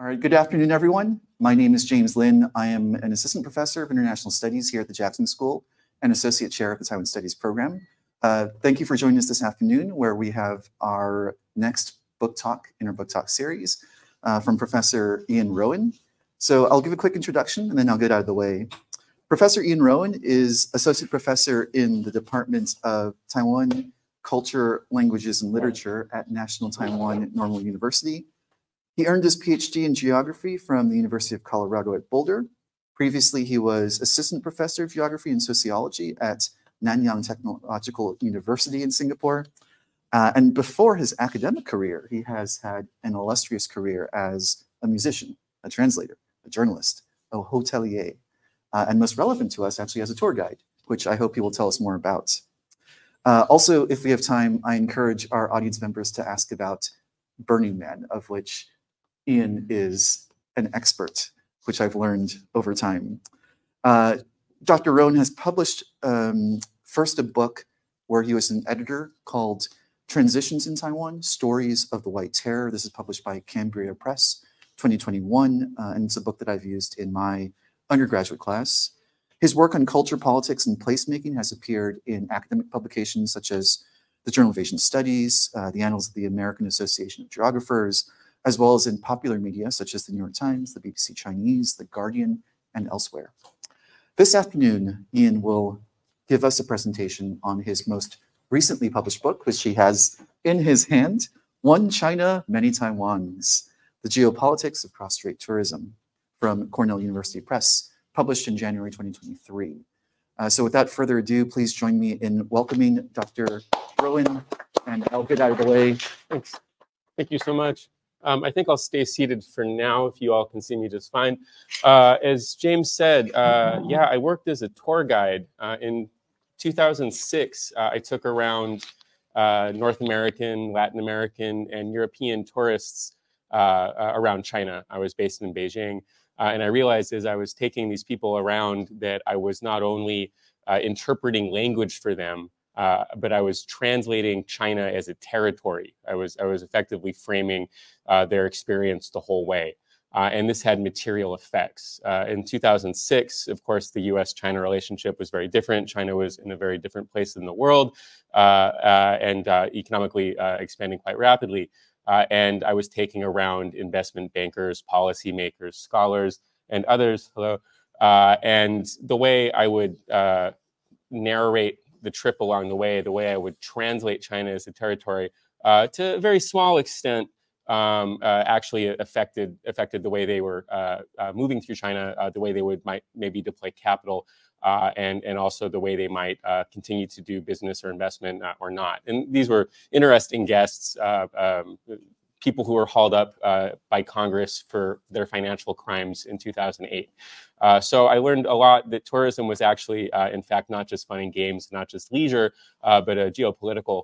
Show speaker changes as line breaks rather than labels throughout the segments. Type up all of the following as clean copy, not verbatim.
All right, good afternoon, everyone. My name is James Lin. I am an assistant professor of international studies here at the Jackson School and associate chair of the Taiwan Studies Program. Thank you for joining us this afternoon, where we have our next book talk in our book talk series from Professor Ian Rowen. So I'll give a quick introduction and then I'll get out of the way. Professor Ian Rowen is associate professor in the Department of Taiwan Culture, Languages, and Literature at National Taiwan Normal University. He earned his PhD in geography from the University of Colorado at Boulder. Previously, he was assistant professor of geography and sociology at Nanyang Technological University in Singapore. And before his academic career, he has had an illustrious career as a musician, a translator, a journalist, a hotelier, and most relevant to us actually as a tour guide, which I hope he will tell us more about. Also, if we have time, I encourage our audience members to ask about Burning Man, of which Ian is an expert, which I've learned over time. Dr. Rowen has published first a book where he was an editor called Transitions in Taiwan, Stories of the White Terror. This is published by Cambria Press, 2021, and it's a book that I've used in my undergraduate class. His work on culture, politics, and placemaking has appeared in academic publications such as the Journal of Asian Studies, the Annals of the American Association of Geographers, as well as in popular media such as the New York Times, the BBC Chinese, the Guardian, and elsewhere. This afternoon, Ian will give us a presentation on his most recently published book, which he has in his hand, One China, Many Taiwans, The Geopolitics of Cross-Strait Tourism, from Cornell University Press, published in January 2023. So without further ado, please join me in welcoming Dr. Rowen, and I'll get out of the way.
Thanks. Thank you so much. I think I'll stay seated for now if you all can see me just fine. As James said, yeah, I worked as a tour guide. In 2006, I took around North American, Latin American, and European tourists around China. I was based in Beijing. And I realized as I was taking these people around that I was not only interpreting language for them, but I was translating China as a territory. I was effectively framing their experience the whole way. And this had material effects. In 2006, of course, the US-China relationship was very different. China was in a very different place in the world and economically expanding quite rapidly. And I was taking around investment bankers, policymakers, scholars, and others. Hello. And the way I would narrate the trip along the way I would translate China as a territory, to a very small extent, actually affected the way they were moving through China, the way they might maybe deploy capital, and also the way they might continue to do business or investment or not. And these were interesting guests, people who were hauled up by Congress for their financial crimes in 2008. So I learned a lot that tourism was actually, in fact, not just fun and games, not just leisure, but a geopolitical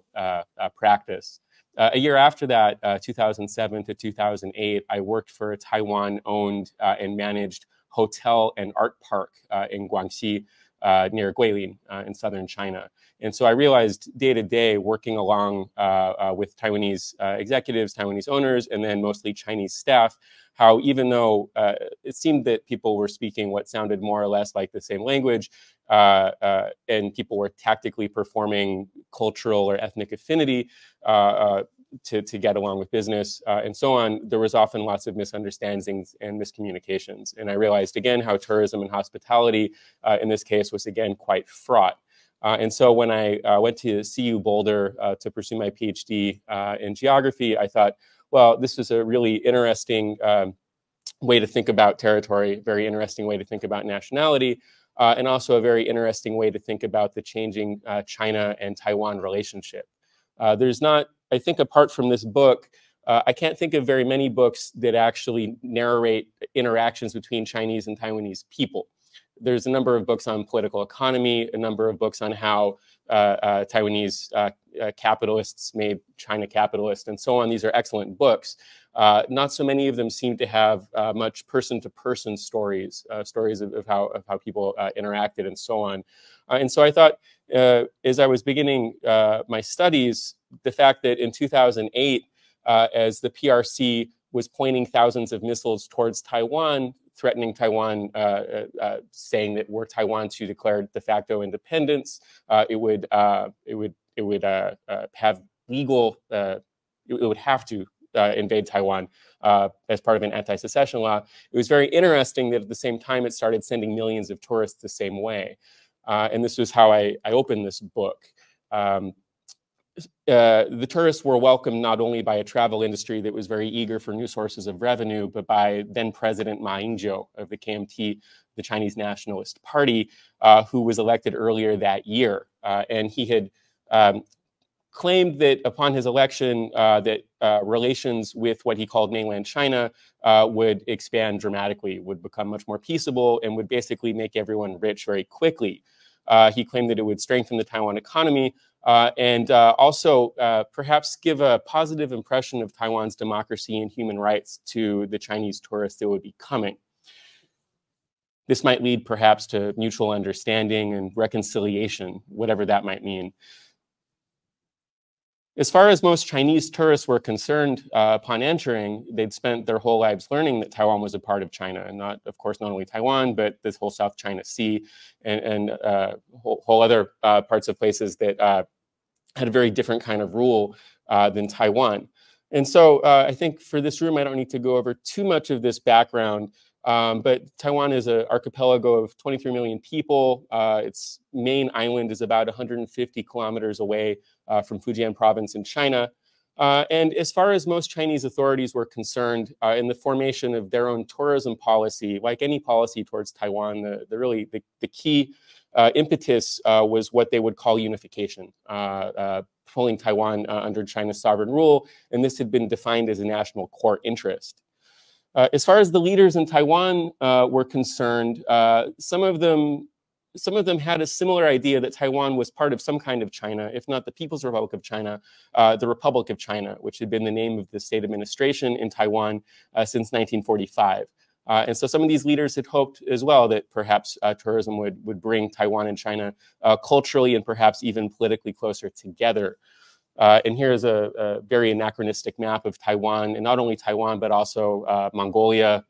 practice. A year after that, 2007 to 2008, I worked for a Taiwan-owned and managed hotel and art park in Guangxi, near Guilin in southern China. And so I realized day to day, working along with Taiwanese executives, Taiwanese owners, and then mostly Chinese staff, how even though it seemed that people were speaking what sounded more or less like the same language, and people were tactically performing cultural or ethnic affinity to get along with business and so on, there was often lots of misunderstandings and miscommunications. And I realized again how tourism and hospitality in this case was again quite fraught. And so when I went to CU Boulder to pursue my PhD in geography, I thought, well, this is a really interesting way to think about territory, very interesting way to think about nationality, and also a very interesting way to think about the changing China and Taiwan relationship. There's not, I think apart from this book, I can't think of very many books that actually narrate interactions between Chinese and Taiwanese people. There's a number of books on political economy, a number of books on how Taiwanese capitalists made China capitalist, and so on. These are excellent books. Not so many of them seem to have much person-to-person stories, stories of how people interacted and so on. And so I thought, as I was beginning my studies, the fact that in 2008, as the PRC was pointing thousands of missiles towards Taiwan, threatening Taiwan, saying that were Taiwan to declare de facto independence, it would have legal, it would have to invade Taiwan as part of an anti-secession law. It was very interesting that at the same time it started sending millions of tourists the same way. And this was how I opened this book. The tourists were welcomed not only by a travel industry that was very eager for new sources of revenue, but by then President Ma Ying-jeou of the KMT, the Chinese Nationalist Party, who was elected earlier that year. And he had claimed that upon his election that relations with what he called mainland China would expand dramatically, would become much more peaceable, and would basically make everyone rich very quickly. He claimed that it would strengthen the Taiwan economy and also perhaps give a positive impression of Taiwan's democracy and human rights to the Chinese tourists that would be coming. This might lead perhaps to mutual understanding and reconciliation, whatever that might mean. As far as most Chinese tourists were concerned, upon entering, they'd spent their whole lives learning that Taiwan was a part of China, and not, of course, not only Taiwan, but this whole South China Sea and whole other parts of places that had a very different kind of rule than Taiwan. And so I think for this room, I don't need to go over too much of this background, but Taiwan is an archipelago of 23 million people. Its main island is about 150 kilometers away from Fujian province in China. And as far as most Chinese authorities were concerned in the formation of their own tourism policy, like any policy towards Taiwan, the key impetus was what they would call unification, pulling Taiwan under China's sovereign rule. And this had been defined as a national core interest. As far as the leaders in Taiwan were concerned, some of them had a similar idea that Taiwan was part of some kind of China, if not the People's Republic of China, the Republic of China, which had been the name of the state administration in Taiwan since 1945. And so some of these leaders had hoped as well that perhaps tourism would bring Taiwan and China culturally and perhaps even politically closer together. And here's a very anachronistic map of Taiwan, and not only Taiwan, but also Mongolia,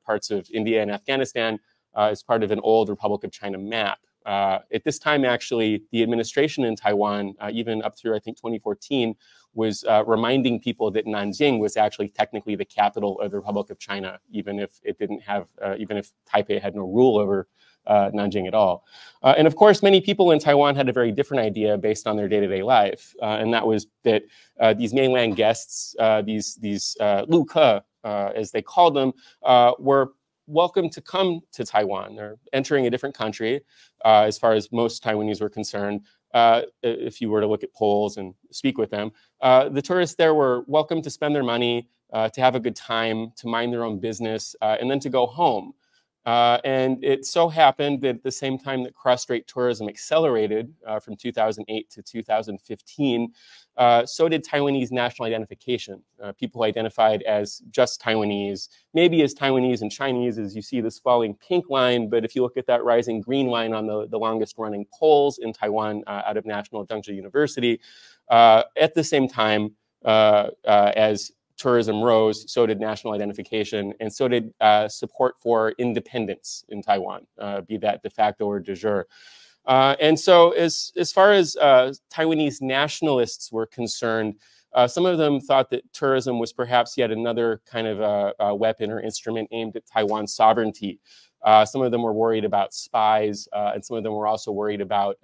parts of India and Afghanistan as part of an old Republic of China map. At this time, actually, the administration in Taiwan, even up through, I think, 2014, was reminding people that Nanjing was actually technically the capital of the Republic of China, even if it didn't have, even if Taipei had no rule over Nanjing at all. And of course, many people in Taiwan had a very different idea based on their day-to-day life, and that was that these mainland guests, these lu ke, as they called them, were welcome to come to Taiwan. They're entering a different country, as far as most Taiwanese were concerned. If you were to look at polls and speak with them, the tourists there were welcome to spend their money, to have a good time, to mind their own business, and then to go home. And it so happened that at the same time that cross-strait tourism accelerated from 2008 to 2015, so did Taiwanese national identification. People identified as just Taiwanese, maybe as Taiwanese and Chinese, as you see this falling pink line, but if you look at that rising green line on the longest running polls in Taiwan out of National Zhengzhou University, at the same time as tourism rose, so did national identification, and so did support for independence in Taiwan, be that de facto or de jure. And so as far as Taiwanese nationalists were concerned, some of them thought that tourism was perhaps yet another kind of weapon or instrument aimed at Taiwan's sovereignty. Some of them were worried about spies, and some of them were also worried about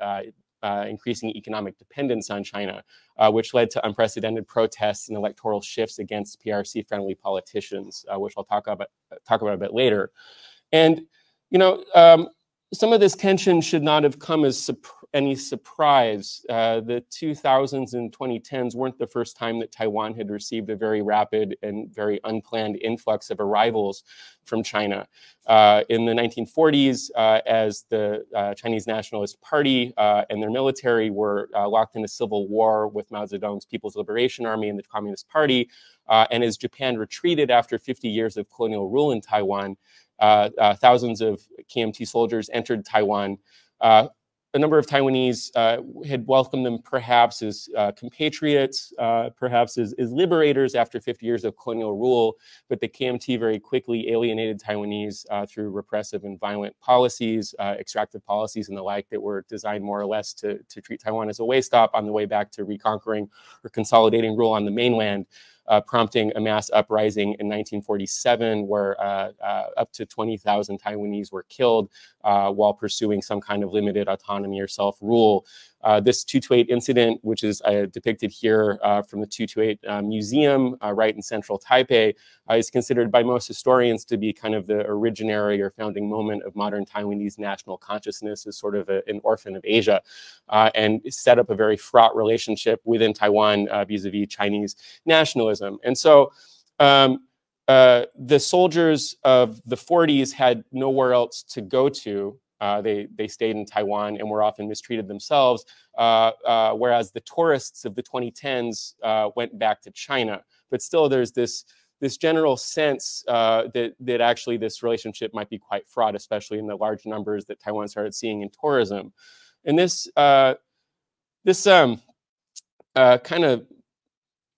increasing economic dependence on China, which led to unprecedented protests and electoral shifts against PRC-friendly politicians, which I'll talk about a bit later. And, you know, some of this tension should not have come as any surprise. The 2000s and 2010s weren't the first time that Taiwan had received a very rapid and very unplanned influx of arrivals from China. In the 1940s, as the Chinese Nationalist Party and their military were locked in a civil war with Mao Zedong's People's Liberation Army and the Communist Party, and as Japan retreated after 50 years of colonial rule in Taiwan, thousands of KMT soldiers entered Taiwan. a number of Taiwanese had welcomed them perhaps as compatriots, perhaps as liberators after 50 years of colonial rule, but the KMT very quickly alienated Taiwanese through repressive and violent policies, extractive policies and the like that were designed more or less to treat Taiwan as a way stop on the way back to reconquering or consolidating rule on the mainland. Prompting a mass uprising in 1947 where up to 20,000 Taiwanese were killed while pursuing some kind of limited autonomy or self-rule. This 228 incident, which is depicted here from the 228 Museum right in central Taipei, is considered by most historians to be kind of the originary or founding moment of modern Taiwanese national consciousness as sort of an orphan of Asia, and set up a very fraught relationship within Taiwan vis-a-vis Chinese nationalism. And so the soldiers of the 40s had nowhere else to go to. They stayed in Taiwan and were often mistreated themselves, whereas the tourists of the 2010s went back to China. But still, there's this general sense that actually this relationship might be quite fraught, especially in the large numbers that Taiwan started seeing in tourism. And this kind of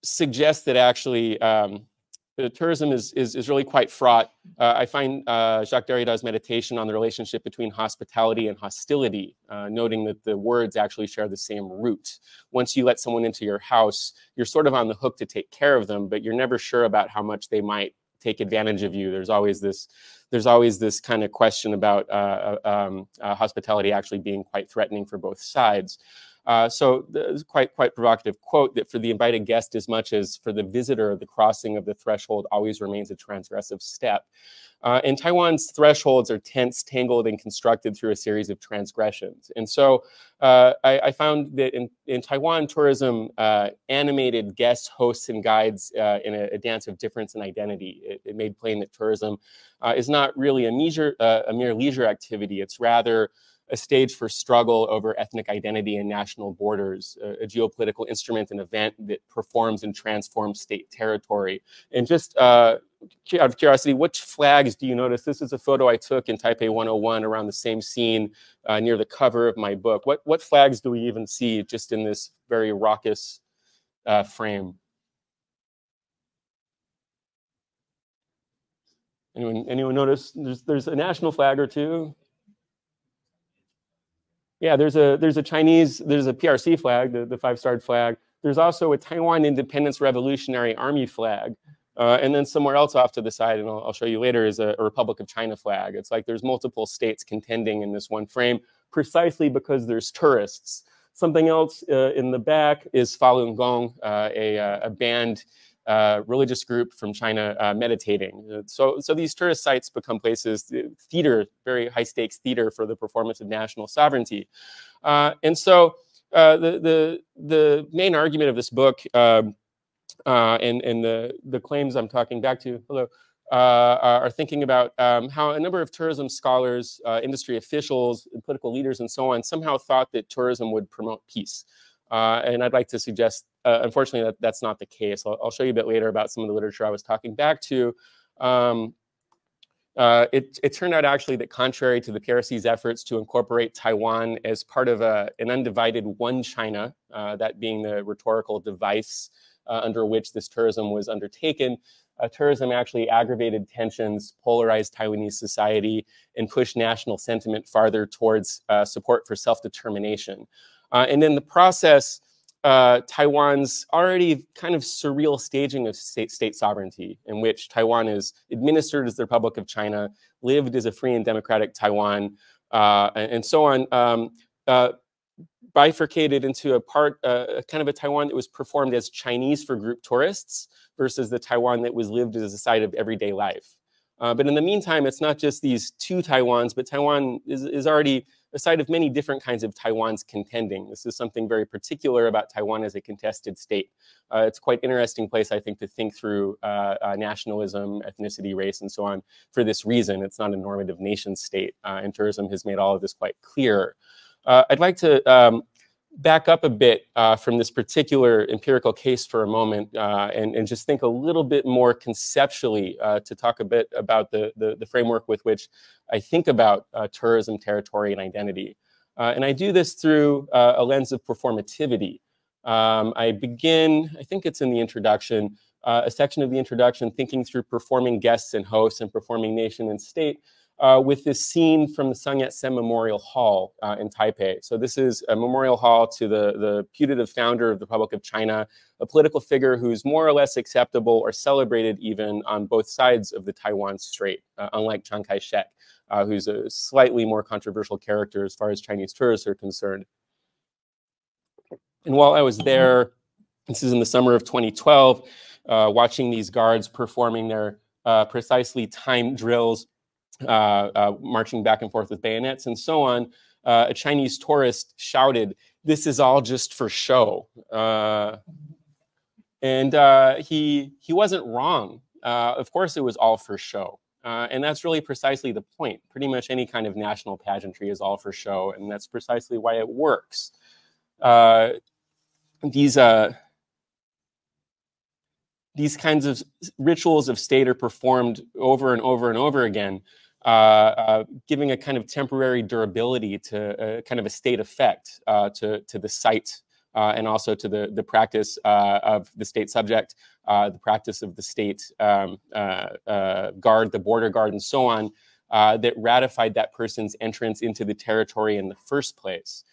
suggests that actually the tourism is really quite fraught. I find Jacques Derrida's meditation on the relationship between hospitality and hostility, noting that the words actually share the same root. Once you let someone into your house, you're sort of on the hook to take care of them, but you're never sure about how much they might take advantage of you. There's always this kind of question about hospitality actually being quite threatening for both sides. So it's quite provocative quote that for the invited guest as much as for the visitor, the crossing of the threshold always remains a transgressive step. And Taiwan's thresholds are tense, tangled, and constructed through a series of transgressions. And so I found that in Taiwan, tourism animated guests, hosts, and guides in a dance of difference and identity. It made plain that tourism is not really a mere leisure activity. It's rather a stage for struggle over ethnic identity and national borders, a geopolitical instrument and event that performs and transforms state territory. And just out of curiosity, which flags do you notice? This is a photo I took in Taipei 101 around the same scene near the cover of my book. What flags do we even see just in this very raucous frame? Anyone notice? There's a national flag or two. Yeah, there's a PRC flag, the five-starred flag. There's also a Taiwan Independence Revolutionary Army flag. And then somewhere else off to the side, and I'll show you later, is a Republic of China flag. It's like there's multiple states contending in this one frame, precisely because there's tourists. Something else in the back is Falun Gong, a banned religious group from China meditating. So these tourist sites become places, theater, very high stakes theater for the performance of national sovereignty. And so the main argument of this book and the claims I'm talking back to, are thinking about how a number of tourism scholars, industry officials, and political leaders and so on somehow thought that tourism would promote peace. And I'd like to suggest, unfortunately, that's not the case. I'll show you a bit later about some of the literature I was talking back to. It turned out actually that contrary to the PRC's efforts to incorporate Taiwan as part of an undivided one China, that being the rhetorical device under which this tourism was undertaken, tourism actually aggravated tensions, polarized Taiwanese society, and pushed national sentiment farther towards support for self-determination. And in the process, Taiwan's already kind of surreal staging of state sovereignty, in which Taiwan is administered as the Republic of China, lived as a free and democratic Taiwan, and so on, bifurcated into a part, kind of a Taiwan that was performed as Chinese for group tourists versus the Taiwan that was lived as a site of everyday life. But in the meantime, it's not just these two Taiwans, but Taiwan is already a site of many different kinds of Taiwans contending. This is something very particular about Taiwan as a contested state. It's quite interesting place, I think, to think through nationalism, ethnicity, race, and so on for this reason. It's not a normative nation state, and tourism has made all of this quite clear. I'd like to back up a bit from this particular empirical case for a moment and just think a little bit more conceptually to talk a bit about the framework with which I think about tourism, territory, and identity. And I do this through a lens of performativity. I begin, I think it's in the introduction, a section of the introduction thinking through performing guests and hosts and performing nation and state with this scene from the Sun Yat-sen Memorial Hall in Taipei. So this is a memorial hall to the putative founder of the Republic of China, a political figure who's more or less acceptable or celebrated even on both sides of the Taiwan Strait, unlike Chiang Kai-shek, who's a slightly more controversial character as far as Chinese tourists are concerned. And while I was there, this is in the summer of 2012, watching these guards performing their precisely timed drills, marching back and forth with bayonets and so on, a Chinese tourist shouted, "This is all just for show." And he wasn't wrong. Of course it was all for show. And that's really precisely the point. Pretty much any kind of national pageantry is all for show, and that's precisely why it works. These kinds of rituals of state are performed over and over and over again, giving a kind of temporary durability to kind of a state effect to the site and also to the practice of the state subject, the practice of the state guard, the border guard, and so on, that ratified that person's entrance into the territory in the first place.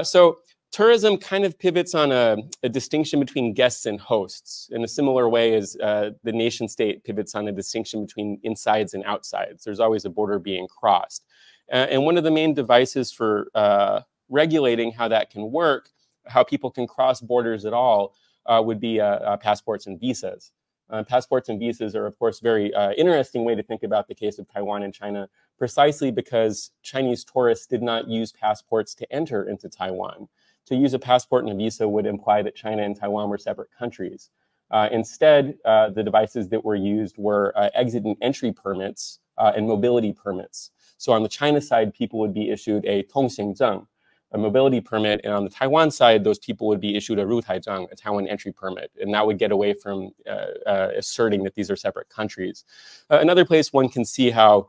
So tourism kind of pivots on a distinction between guests and hosts in a similar way as the nation state pivots on a distinction between insides and outsides. There's always a border being crossed. And one of the main devices for regulating how that can work, how people can cross borders at all, would be passports and visas. Passports and visas are, of course, a very interesting way to think about the case of Taiwan and China, precisely because Chinese tourists did not use passports to enter into Taiwan. To use a passport and a visa would imply that China and Taiwan were separate countries. Instead, the devices that were used were exit and entry permits and mobility permits. So on the China side, people would be issued a tongxingzheng, a mobility permit, and on the Taiwan side, those people would be issued a rutaizheng, a Taiwan entry permit, and that would get away from asserting that these are separate countries. Another place one can see how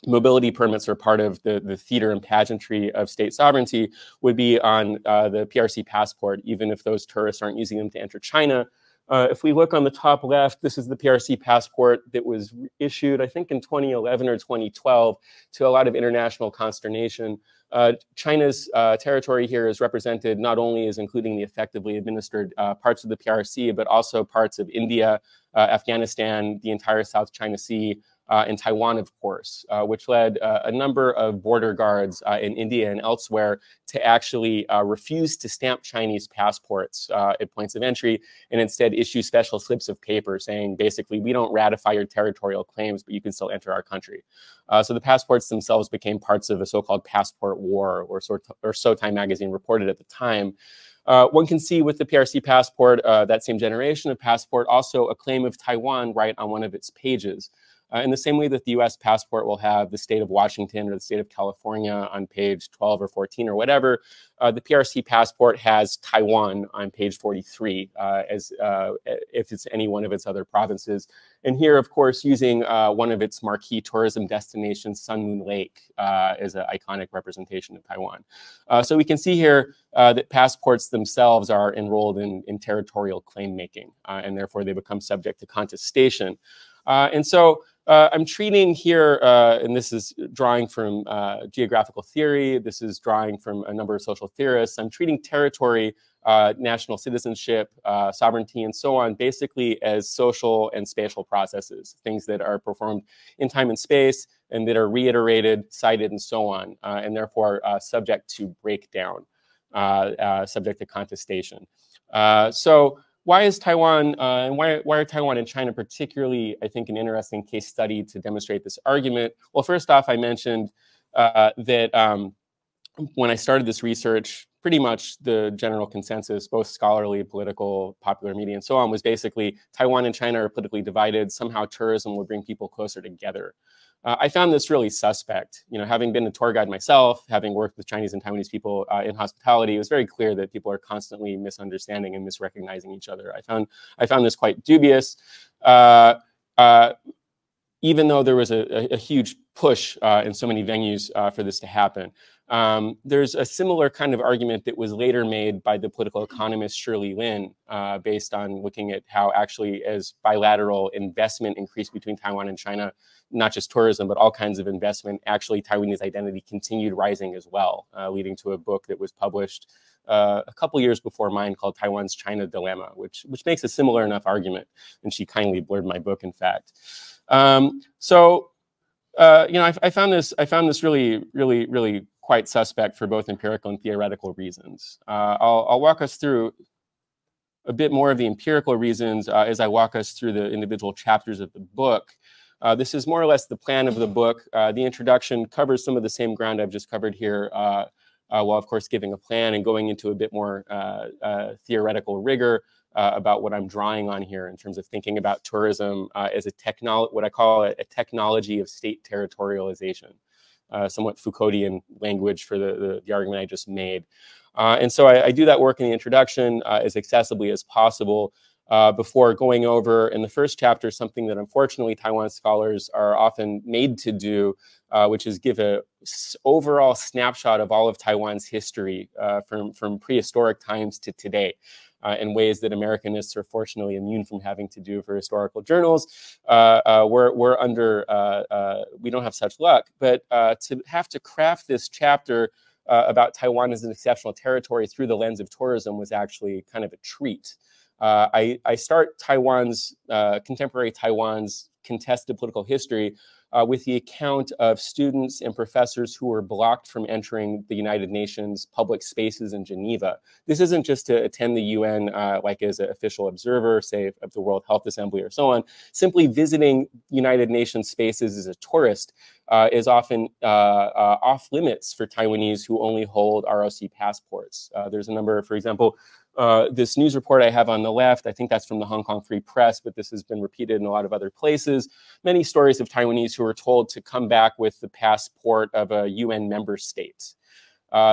mobility permits are part of the theater and pageantry of state sovereignty would be on the PRC passport, even if those tourists aren't using them to enter China. If we look on the top left, this is the PRC passport that was issued, I think, in 2011 or 2012 to a lot of international consternation. China's territory here is represented not only as including the effectively administered parts of the PRC, but also parts of India, Afghanistan, the entire South China Sea, and Taiwan, of course, which led a number of border guards in India and elsewhere to actually refuse to stamp Chinese passports at points of entry and instead issue special slips of paper saying, basically, we don't ratify your territorial claims, but you can still enter our country. So the passports themselves became parts of a so-called passport war, or so Time magazine reported at the time. One can see with the PRC passport, that same generation of passport, also a claim of Taiwan right on one of its pages. In the same way that the US passport will have the state of Washington or the state of California on page 12 or 14 or whatever, the PRC passport has Taiwan on page 43 as if it's any one of its other provinces. And here, of course, using one of its marquee tourism destinations, Sun Moon Lake, as an iconic representation of Taiwan. So we can see here that passports themselves are enrolled in territorial claim making, and therefore they become subject to contestation. And so I'm treating here, and this is drawing from geographical theory, this is drawing from a number of social theorists, I'm treating territory, national citizenship, sovereignty, and so on, basically as social and spatial processes, things that are performed in time and space, and that are reiterated, cited, and so on, and therefore subject to breakdown, subject to contestation. So why is Taiwan, and why are Taiwan and China particularly, I think, an interesting case study to demonstrate this argument? Well, first off, I mentioned that when I started this research, pretty much the general consensus, both scholarly, political, popular media, and so on, was basically Taiwan and China are politically divided. Somehow tourism will bring people closer together. I found this really suspect. You know, having been a tour guide myself, having worked with Chinese and Taiwanese people in hospitality, it was very clear that people are constantly misunderstanding and misrecognizing each other. I found this quite dubious, even though there was a huge push in so many venues for this to happen. There's a similar kind of argument that was later made by the political economist Shirley Lin, based on looking at how actually as bilateral investment increased between Taiwan and China, not just tourism, but all kinds of investment, actually Taiwanese identity continued rising as well, leading to a book that was published a couple years before mine called Taiwan's China Dilemma, which makes a similar enough argument. And she kindly blurred my book, in fact. You know, I found this really quite suspect for both empirical and theoretical reasons. I'll walk us through a bit more of the empirical reasons as I walk us through the individual chapters of the book. This is more or less the plan of the book. The introduction covers some of the same ground I've just covered here, while of course giving a plan and going into a bit more theoretical rigor about what I'm drawing on here in terms of thinking about tourism as what I call a technology of state territorialization, somewhat Foucauldian language for the argument I just made. And so I do that work in the introduction as accessibly as possible before going over in the first chapter something that unfortunately Taiwan scholars are often made to do, which is give a overall snapshot of all of Taiwan's history from prehistoric times to today. In ways that Americanists are fortunately immune from having to do for historical journals. We're under, we don't have such luck, but to have to craft this chapter about Taiwan as an exceptional territory through the lens of tourism was actually kind of a treat. I start contemporary Taiwan's contested political history with the account of students and professors who were blocked from entering the United Nations public spaces in Geneva. This isn't just to attend the UN like as an official observer, say, of the World Health Assembly or so on. Simply visiting United Nations spaces as a tourist is often off limits for Taiwanese who only hold ROC passports. There's a number, for example, this news report I have on the left, I think that's from the Hong Kong Free Press, but this has been repeated in a lot of other places. Many stories of Taiwanese who are told to come back with the passport of a UN member state.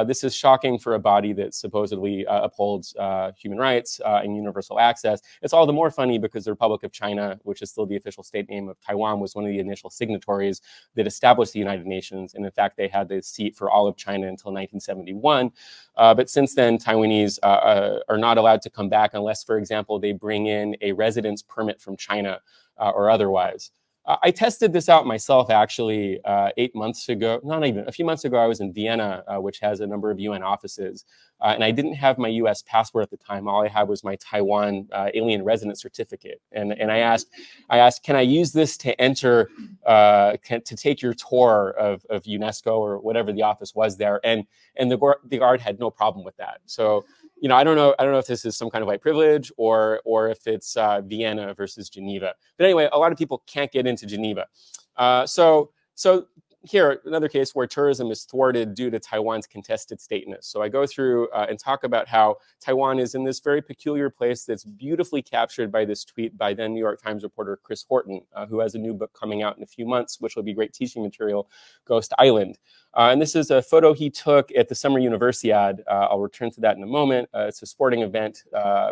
This is shocking for a body that supposedly upholds human rights and universal access. It's all the more funny because the Republic of China, which is still the official state name of Taiwan, was one of the initial signatories that established the United Nations. And in fact, they had the seat for all of China until 1971. But since then, Taiwanese are not allowed to come back unless, for example, they bring in a residence permit from China or otherwise. I tested this out myself, actually, 8 months ago. Not even, a few months ago, I was in Vienna, which has a number of UN offices. And I didn't have my US passport at the time. All I had was my Taiwan alien resident certificate. And I asked, can I use this to enter, to take your tour of UNESCO or whatever the office was there? And the guard had no problem with that. So, you know, I don't know if this is some kind of white privilege or if it's Vienna versus Geneva. But anyway, a lot of people can't get into Geneva. So here, another case where tourism is thwarted due to Taiwan's contested stateness. So I go through and talk about how Taiwan is in this very peculiar place that's beautifully captured by this tweet by then New York Times reporter Chris Horton, who has a new book coming out in a few months, which will be great teaching material, Ghost Island. And this is a photo he took at the Summer Universiade. I'll return to that in a moment. It's a sporting event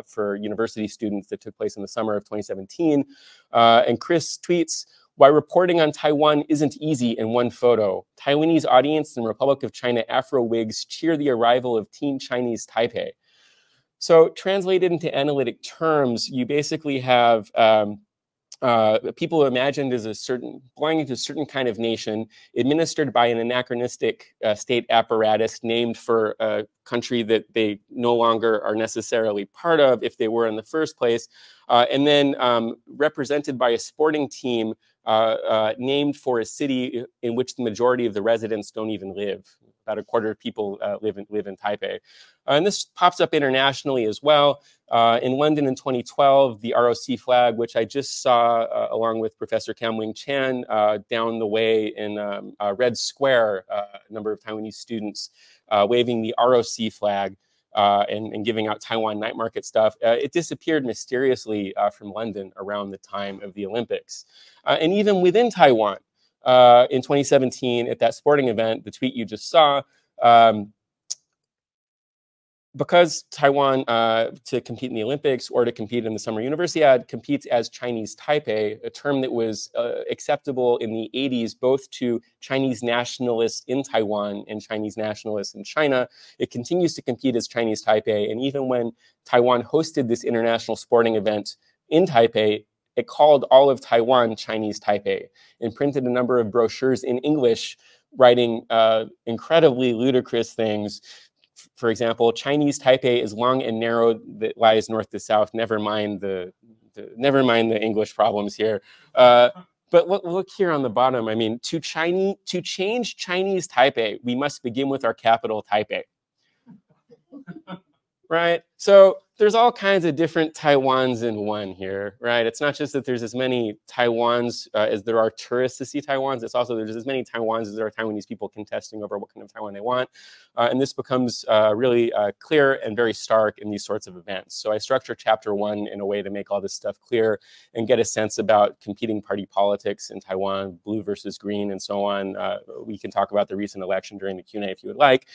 for university students that took place in the summer of 2017. And Chris tweets, "Why reporting on Taiwan isn't easy in one photo. Taiwanese audience and Republic of China Afro-Wigs cheer the arrival of Team Chinese Taipei." So translated into analytic terms, you basically have people imagined as belonging to a certain kind of nation, administered by an anachronistic state apparatus named for a country that they no longer are necessarily part of if they were in the first place, and then represented by a sporting team named for a city in which the majority of the residents don't even live. About a quarter of people live in Taipei. And this pops up internationally as well. In London in 2012, the ROC flag, which I just saw along with Professor Kam Wing Chan down the way in Red Square, a number of Taiwanese students waving the ROC flag and giving out Taiwan night market stuff. It disappeared mysteriously from London around the time of the Olympics. And even within Taiwan, in 2017 at that sporting event, the tweet you just saw, because Taiwan, to compete in the Olympics or to compete in the Summer Universiade, competes as Chinese Taipei, a term that was acceptable in the 80s, both to Chinese nationalists in Taiwan and Chinese nationalists in China. It continues to compete as Chinese Taipei. And even when Taiwan hosted this international sporting event in Taipei, it called all of Taiwan Chinese Taipei and printed a number of brochures in English, writing incredibly ludicrous things. For example, Chinese Taipei is long and narrow that lies north to south. Never mind the English problems here. But look here on the bottom. I mean, to change Chinese Taipei, we must begin with our capital, Taipei. Right? So there's all kinds of different Taiwans in one here, right? It's not just that there's as many Taiwans as there are tourists to see Taiwans. It's also there's as many Taiwans as there are Taiwanese people contesting over what kind of Taiwan they want. And this becomes really clear and very stark in these sorts of events. So I structure chapter 1 in a way to make all this stuff clear and get a sense about competing party politics in Taiwan, blue versus green, and so on. We can talk about the recent election during the Q&A if you would like.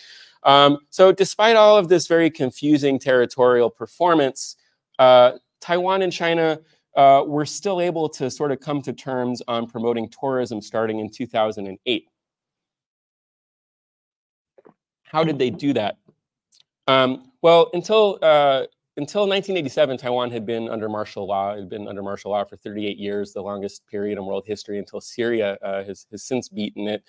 So despite all of this very confusing territorial performance, Taiwan and China were still able to sort of come to terms on promoting tourism starting in 2008. How did they do that? Well, until 1987, Taiwan had been under martial law. It had been under martial law for 38 years, the longest period in world history, until Syria has since beaten it.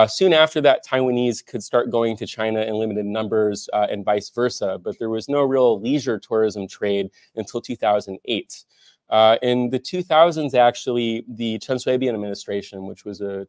Soon after that, Taiwanese could start going to China in limited numbers and vice versa, but there was no real leisure tourism trade until 2008. In the 2000s, actually, the Chen Shui-bian administration, which was a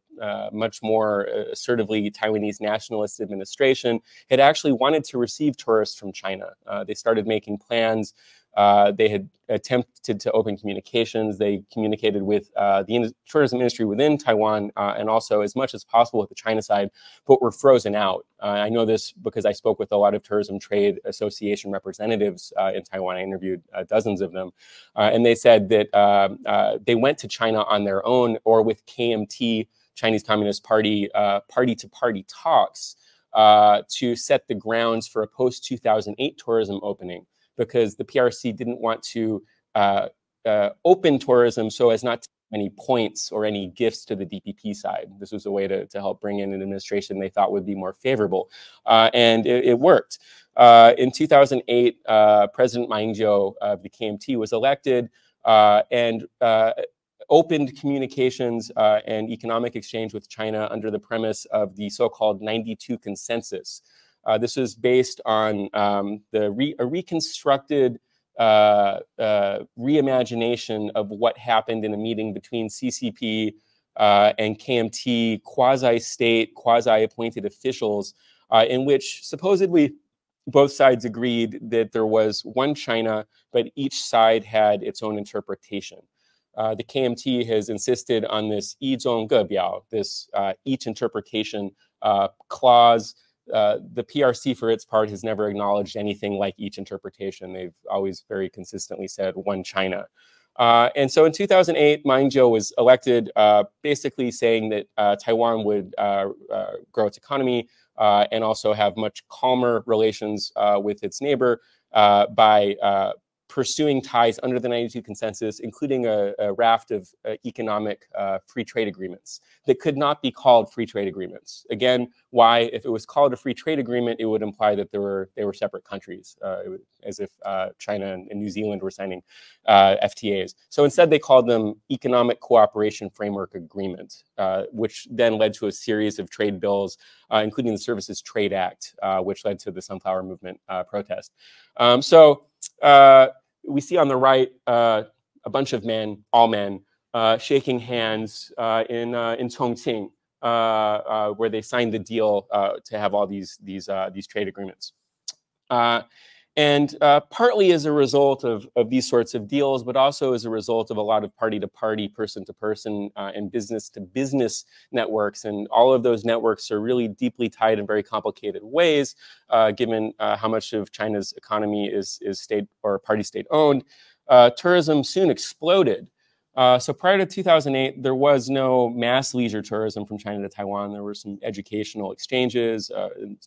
much more assertively Taiwanese nationalist administration, had actually wanted to receive tourists from China. They started making plans. They had attempted to open communications. They communicated with the tourism industry within Taiwan and also as much as possible with the China side, but were frozen out. I know this because I spoke with a lot of tourism trade association representatives in Taiwan. I interviewed dozens of them. And they said that they went to China on their own or with KMT, Chinese Communist Party, party-to-party talks to set the grounds for a post-2008 tourism opening, because the PRC didn't want to open tourism so as not to have any points or any gifts to the DPP side. This was a way to help bring in an administration they thought would be more favorable. And it worked. In 2008, President Ma Ying-jeou of the KMT was elected and opened communications and economic exchange with China under the premise of the so-called 92 consensus. This is based on a reconstructed reimagination of what happened in a meeting between CCP and KMT, quasi-state, quasi-appointed officials, in which supposedly both sides agreed that there was one China, but each side had its own interpretation. The KMT has insisted on this 一中各表, this each interpretation clause. The PRC, for its part, has never acknowledged anything like each interpretation. They've always very consistently said one China. And so in 2008, Ma Ying-jeou was elected, basically saying that Taiwan would grow its economy and also have much calmer relations with its neighbor by pursuing ties under the 92 consensus, including a raft of economic free trade agreements that could not be called free trade agreements. Again, why? If it was called a free trade agreement, it would imply that they were separate countries, as if China and New Zealand were signing FTAs. So instead, they called them Economic Cooperation Framework Agreement, which then led to a series of trade bills, including the Services Trade Act, which led to the Sunflower Movement protest. We see on the right a bunch of men, all men, shaking hands in Chongqing, where they signed the deal to have all these trade agreements. And partly as a result of these sorts of deals, but also as a result of a lot of party-to-party, person-to-person, and business-to-business networks. And all of those networks are really deeply tied in very complicated ways, given how much of China's economy is state or party-state owned. Tourism soon exploded. So prior to 2008, there was no mass leisure tourism from China to Taiwan. There were some educational exchanges,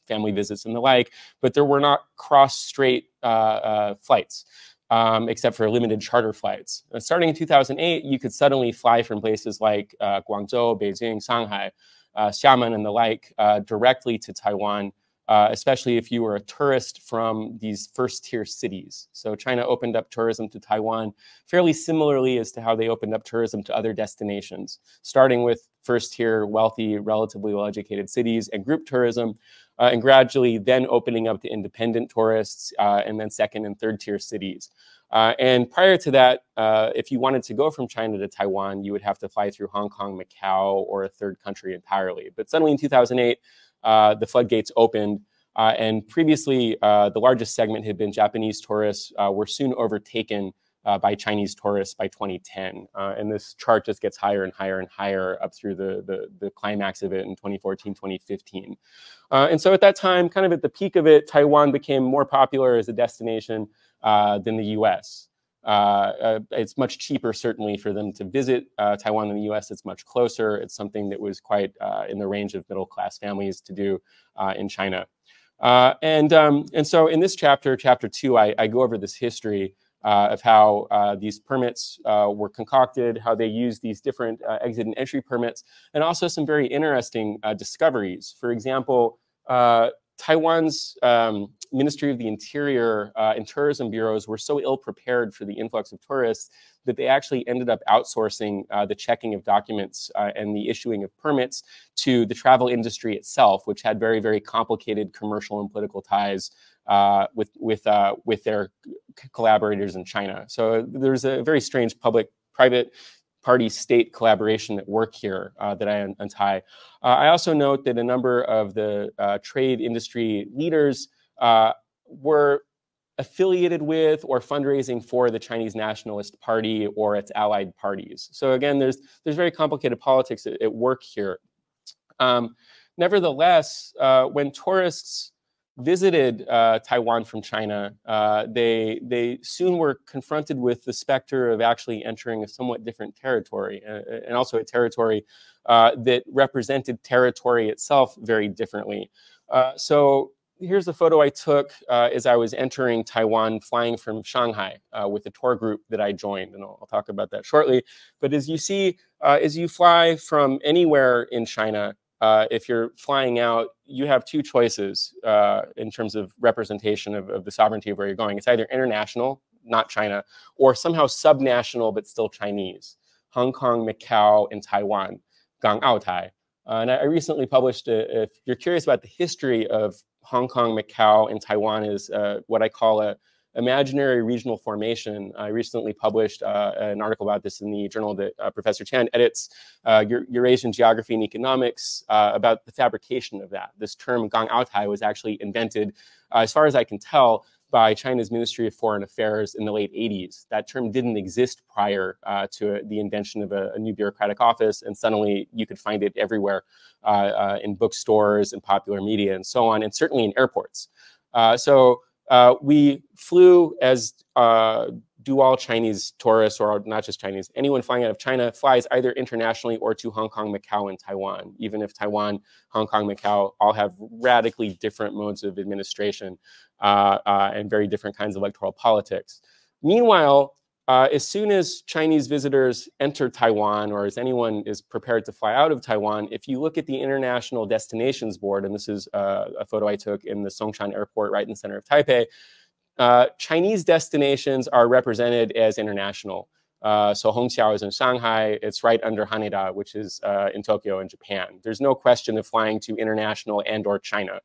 family visits and the like, but there were not cross-strait flights, except for limited charter flights. Starting in 2008, you could suddenly fly from places like Guangzhou, Beijing, Shanghai, Xiamen and the like directly to Taiwan, especially if you were a tourist from these first-tier cities. So China opened up tourism to Taiwan fairly similarly as to how they opened up tourism to other destinations, starting with first-tier, wealthy, relatively well-educated cities and group tourism, and gradually then opening up to independent tourists, and then second and third-tier cities. And prior to that, if you wanted to go from China to Taiwan, you would have to fly through Hong Kong, Macau, or a third country entirely. But suddenly in 2008, the floodgates opened, and previously the largest segment had been Japanese tourists, were soon overtaken by Chinese tourists by 2010. And this chart just gets higher and higher and higher up through the climax of it in 2014, 2015. And so at that time, kind of at the peak of it, Taiwan became more popular as a destination than the US. It's much cheaper, certainly, for them to visit Taiwan than the US. It's much closer. It's something that was quite in the range of middle-class families to do in China. And so in this chapter, chapter 2, I go over this history of how these permits were concocted, how they used these different exit and entry permits, and also some very interesting discoveries. For example, Taiwan's Ministry of the Interior and tourism bureaus were so ill prepared for the influx of tourists that they actually ended up outsourcing the checking of documents and the issuing of permits to the travel industry itself, which had very, very complicated commercial and political ties with their collaborators in China. So there's a very strange public-private party-state collaboration at work here that I untie. I also note that a number of the trade industry leaders were affiliated with or fundraising for the Chinese Nationalist Party or its allied parties. So again, there's very complicated politics at work here. Nevertheless, when tourists visited Taiwan from China, they soon were confronted with the specter of actually entering a somewhat different territory, and also a territory that represented territory itself very differently. So here's a photo I took as I was entering Taiwan, flying from Shanghai with a tour group that I joined, and I'll talk about that shortly. But as you see, as you fly from anywhere in China, if you're flying out, you have two choices in terms of representation of the sovereignty of where you're going. It's either international, not China, or somehow subnational, but still Chinese. Hong Kong, Macau, and Taiwan, Gang Ao Tai. And I recently published, if you're curious about the history of Hong Kong, Macau, and Taiwan, is what I call a imaginary regional formation. I recently published an article about this in the journal that Professor Chan edits, Eurasian Geography and Economics, about the fabrication of that. This term Gang Ao Tai was actually invented, as far as I can tell, by China's Ministry of Foreign Affairs in the late 80s. That term didn't exist prior to the invention of a new bureaucratic office, and suddenly you could find it everywhere in bookstores and popular media and so on, and certainly in airports. So we flew, as do all Chinese tourists, or not just Chinese, anyone flying out of China flies either internationally or to Hong Kong, Macau, and Taiwan, even if Taiwan, Hong Kong, Macau all have radically different modes of administration and very different kinds of electoral politics. Meanwhile, as soon as Chinese visitors enter Taiwan, or as anyone is prepared to fly out of Taiwan, if you look at the International Destinations Board, and this is a photo I took in the Songshan Airport right in the center of Taipei, Chinese destinations are represented as international. So Hongqiao is in Shanghai. It's right under Haneda, which is in Tokyo in Japan. There's no question of flying to international and or China.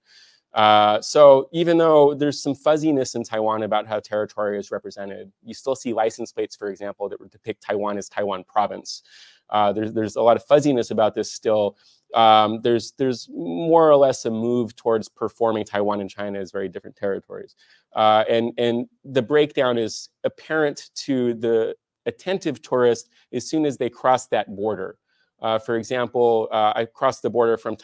So even though there's some fuzziness in Taiwan about how territory is represented, you still see license plates, for example, that would depict Taiwan as Taiwan province. There's a lot of fuzziness about this still. There's more or less a move towards performing Taiwan and China as very different territories. And the breakdown is apparent to the attentive tourist as soon as they cross that border. For example, I crossed the border from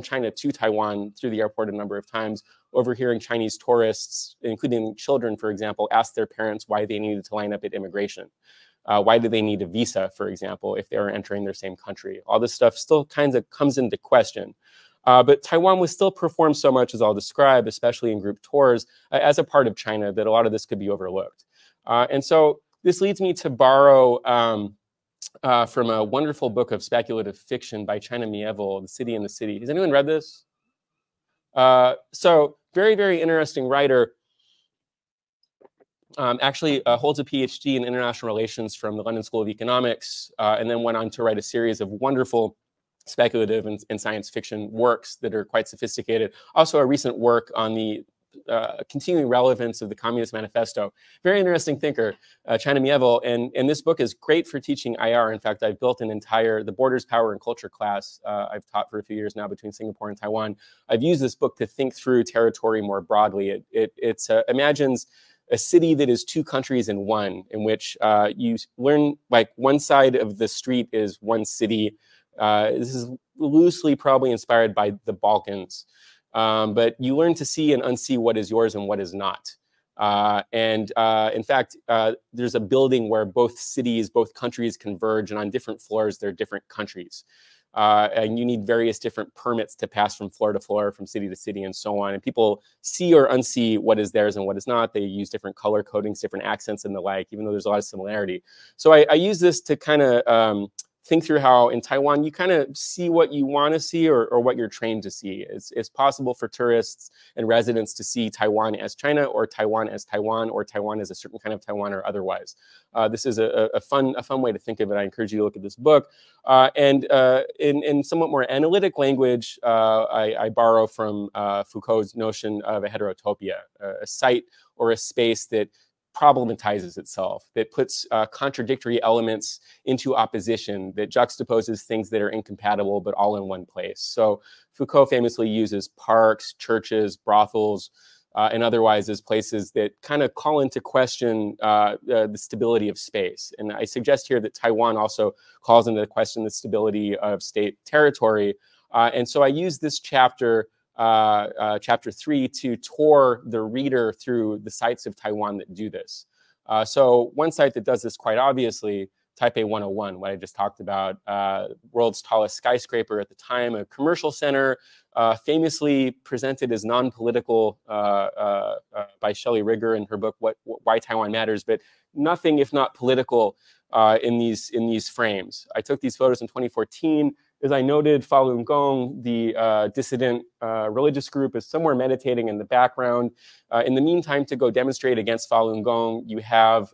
China to Taiwan through the airport a number of times, overhearing Chinese tourists, including children, for example, ask their parents why they needed to line up at immigration. Why do they need a visa, for example, if they are entering their same country? All this stuff still kind of comes into question. But Taiwan was still performed so much, as I'll describe, especially in group tours, as a part of China, that a lot of this could be overlooked. And so this leads me to borrow from a wonderful book of speculative fiction by China Mieville, The City in the City. Has anyone read this? So very, very interesting writer. Actually holds a PhD in international relations from the London School of Economics, and then went on to write a series of wonderful speculative and science fiction works that are quite sophisticated. Also a recent work on the continuing relevance of the Communist Manifesto. Very interesting thinker, China Mieville, and this book is great for teaching IR. In fact, I've built an entire, the Borders, Power, and Culture class I've taught for a few years now between Singapore and Taiwan. I've used this book to think through territory more broadly. It imagines a city that is two countries in one, in which you learn, like, one side of the street is one city. This is loosely probably inspired by the Balkans. But you learn to see and unsee what is yours and what is not. In fact, there's a building where both cities, both countries converge, and on different floors, they're different countries. And you need various different permits to pass from floor to floor, from city to city, and so on. And people see or unsee what is theirs and what is not. They use different color codings, different accents, and the like, even though there's a lot of similarity. So I use this to kind of think through how in Taiwan you kind of see what you want to see or what you're trained to see. It's possible for tourists and residents to see Taiwan as China, or Taiwan as Taiwan, or Taiwan as a certain kind of Taiwan or otherwise. This is a fun way to think of it. I encourage you to look at this book. In somewhat more analytic language, I borrow from Foucault's notion of a heterotopia, a site or a space that problematizes itself, that puts contradictory elements into opposition, that juxtaposes things that are incompatible but all in one place. So Foucault famously uses parks, churches, brothels, and otherwise as places that kind of call into question the stability of space. And I suggest here that Taiwan also calls into question the stability of state territory. And so I use this chapter, chapter 3, to tour the reader through the sites of Taiwan that do this. So one site that does this quite obviously, Taipei 101, what I just talked about, world's tallest skyscraper at the time, a commercial center, famously presented as non-political by Shelley Rigger in her book, Why Taiwan Matters, but nothing if not political in these frames. I took these photos in 2014. As I noted, Falun Gong, the dissident religious group, is somewhere meditating in the background. In the meantime, to go demonstrate against Falun Gong, you have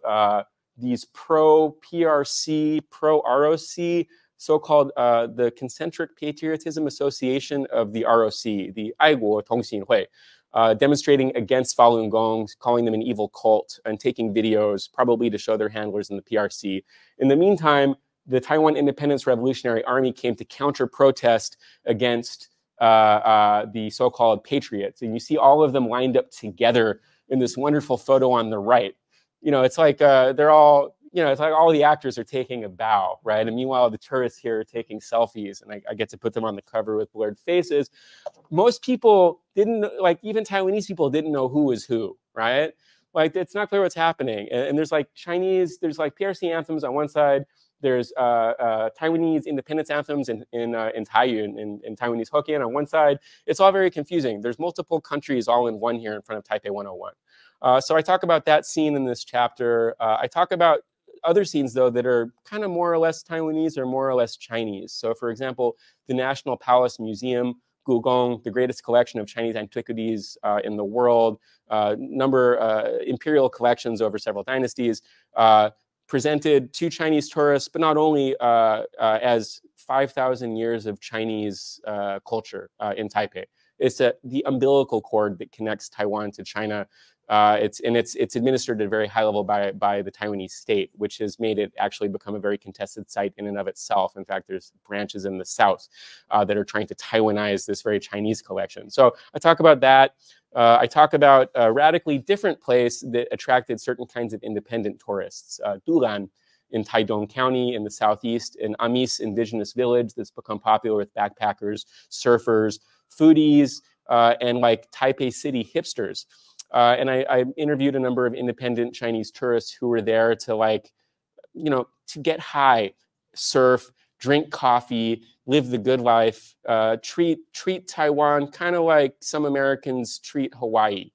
these pro-PRC, pro-ROC, so-called the Concentric Patriotism Association of the ROC, the Aiguo Tongxinhui, demonstrating against Falun Gong, calling them an evil cult, and taking videos, probably to show their handlers in the PRC. In the meantime, the Taiwan Independence Revolutionary Army came to counter-protest against the so-called patriots. And you see all of them lined up together in this wonderful photo on the right. You know, it's like they're all, you know, it's like all the actors are taking a bow, right? And meanwhile, the tourists here are taking selfies, and I get to put them on the cover with blurred faces. Most people didn't, like, even Taiwanese people didn't know who was who, right? Like, it's not clear what's happening. And there's like Chinese, there's like PRC anthems on one side. There's Taiwanese independence anthems in Taiyuan, in Taiwanese Hokkien on one side. It's all very confusing. There's multiple countries all in one here in front of Taipei 101. So I talk about that scene in this chapter. I talk about other scenes, though, that are kind of more or less Taiwanese or more or less Chinese. So, for example, the National Palace Museum, Gugong, the greatest collection of Chinese antiquities in the world, imperial collections over several dynasties, presented to Chinese tourists, but not only as 5,000 years of Chinese culture in Taipei. It's the umbilical cord that connects Taiwan to China. It's administered at a very high level by the Taiwanese state, which has made it actually become a very contested site in and of itself. In fact, there's branches in the south that are trying to Taiwanize this very Chinese collection. So I talk about that. I talk about a radically different place that attracted certain kinds of independent tourists. Dulan in Taidong County in the southeast, an Amis indigenous village that's become popular with backpackers, surfers, foodies, and like Taipei City hipsters. And I interviewed a number of independent Chinese tourists who were there to, like, to get high, surf, drink coffee, live the good life, treat Taiwan kind of like some Americans treat Hawaii.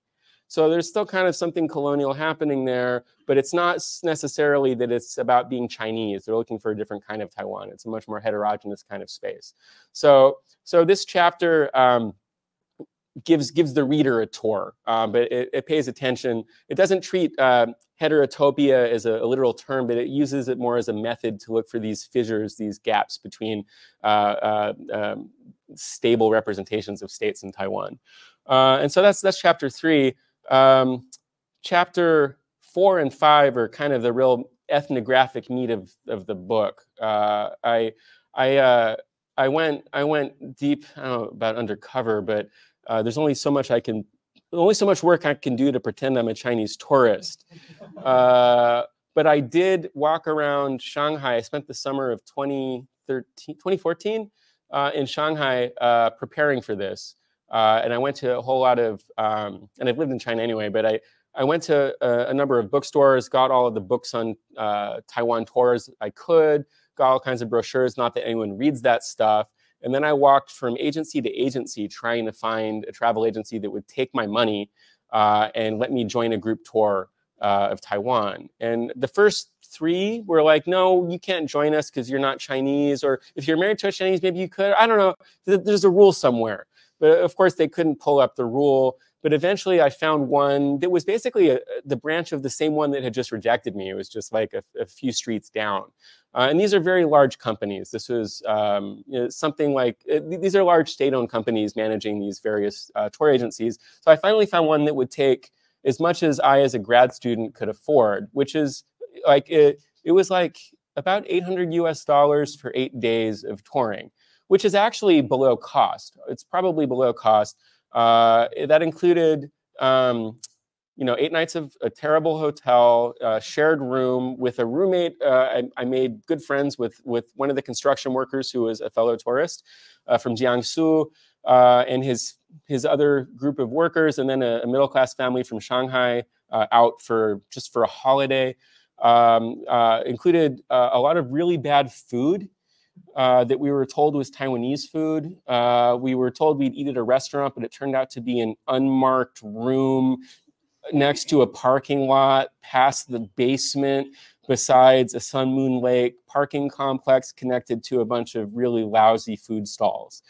So there's still kind of something colonial happening there, but it's not necessarily that it's about being Chinese. They're looking for a different kind of Taiwan. It's a much more heterogeneous kind of space. So this chapter gives the reader a tour, but it pays attention. It doesn't treat heterotopia as a literal term, but it uses it more as a method to look for these fissures, these gaps between stable representations of states in Taiwan. And so that's chapter 3. Chapter 4 and 5 are kind of the real ethnographic meat of the book. I went deep, I don't know about undercover, but there's only so much work I can do to pretend I'm a Chinese tourist. But I did walk around Shanghai. I spent the summer of 2014 in Shanghai preparing for this. And I went to a whole lot of, and I've lived in China anyway, but I went to a number of bookstores, got all of the books on Taiwan tours I could, got all kinds of brochures, not that anyone reads that stuff. And then I walked from agency to agency trying to find a travel agency that would take my money and let me join a group tour of Taiwan. And the first 3 were like, no, you can't join us because you're not Chinese, or if you're married to a Chinese, maybe you could. I don't know. There's a rule somewhere. But of course, they couldn't pull up the rule. But eventually, I found one that was basically the branch of the same one that had just rejected me. It was just like a few streets down. And these are very large companies. This was something like, these are large state-owned companies managing these various tour agencies. So I finally found one that would take as much as I, as a grad student, could afford, which is like, it was like about $800 US for 8 days of touring, which is actually below cost. It's probably below cost. That included, 8 nights of a terrible hotel, shared room with a roommate. I made good friends with one of the construction workers who was a fellow tourist from Jiangsu, and his other group of workers, and then a middle-class family from Shanghai out just for a holiday. Included a lot of really bad food that we were told was Taiwanese food. We were told we'd eat at a restaurant, but it turned out to be an unmarked room next to a parking lot, past the basement, besides a Sun Moon Lake parking complex connected to a bunch of really lousy food stalls.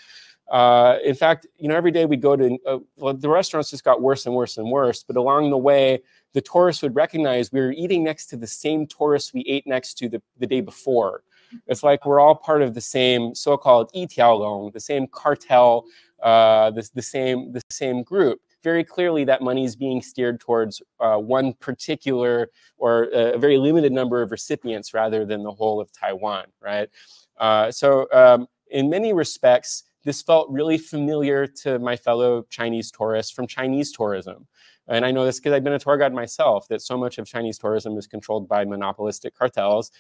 In fact, every day we'd go to, the restaurants just got worse and worse and worse, but along the way, the tourists would recognize we were eating next to the same tourists we ate next to the day before. It's like we're all part of the same so-called Yitiaolong, the same cartel, the same group. Very clearly, that money is being steered towards one particular or a very limited number of recipients rather than the whole of Taiwan, right? So in many respects, this felt really familiar to my fellow Chinese tourists from Chinese tourism. And I know this because I've been a tour guide myself, that so much of Chinese tourism is controlled by monopolistic cartels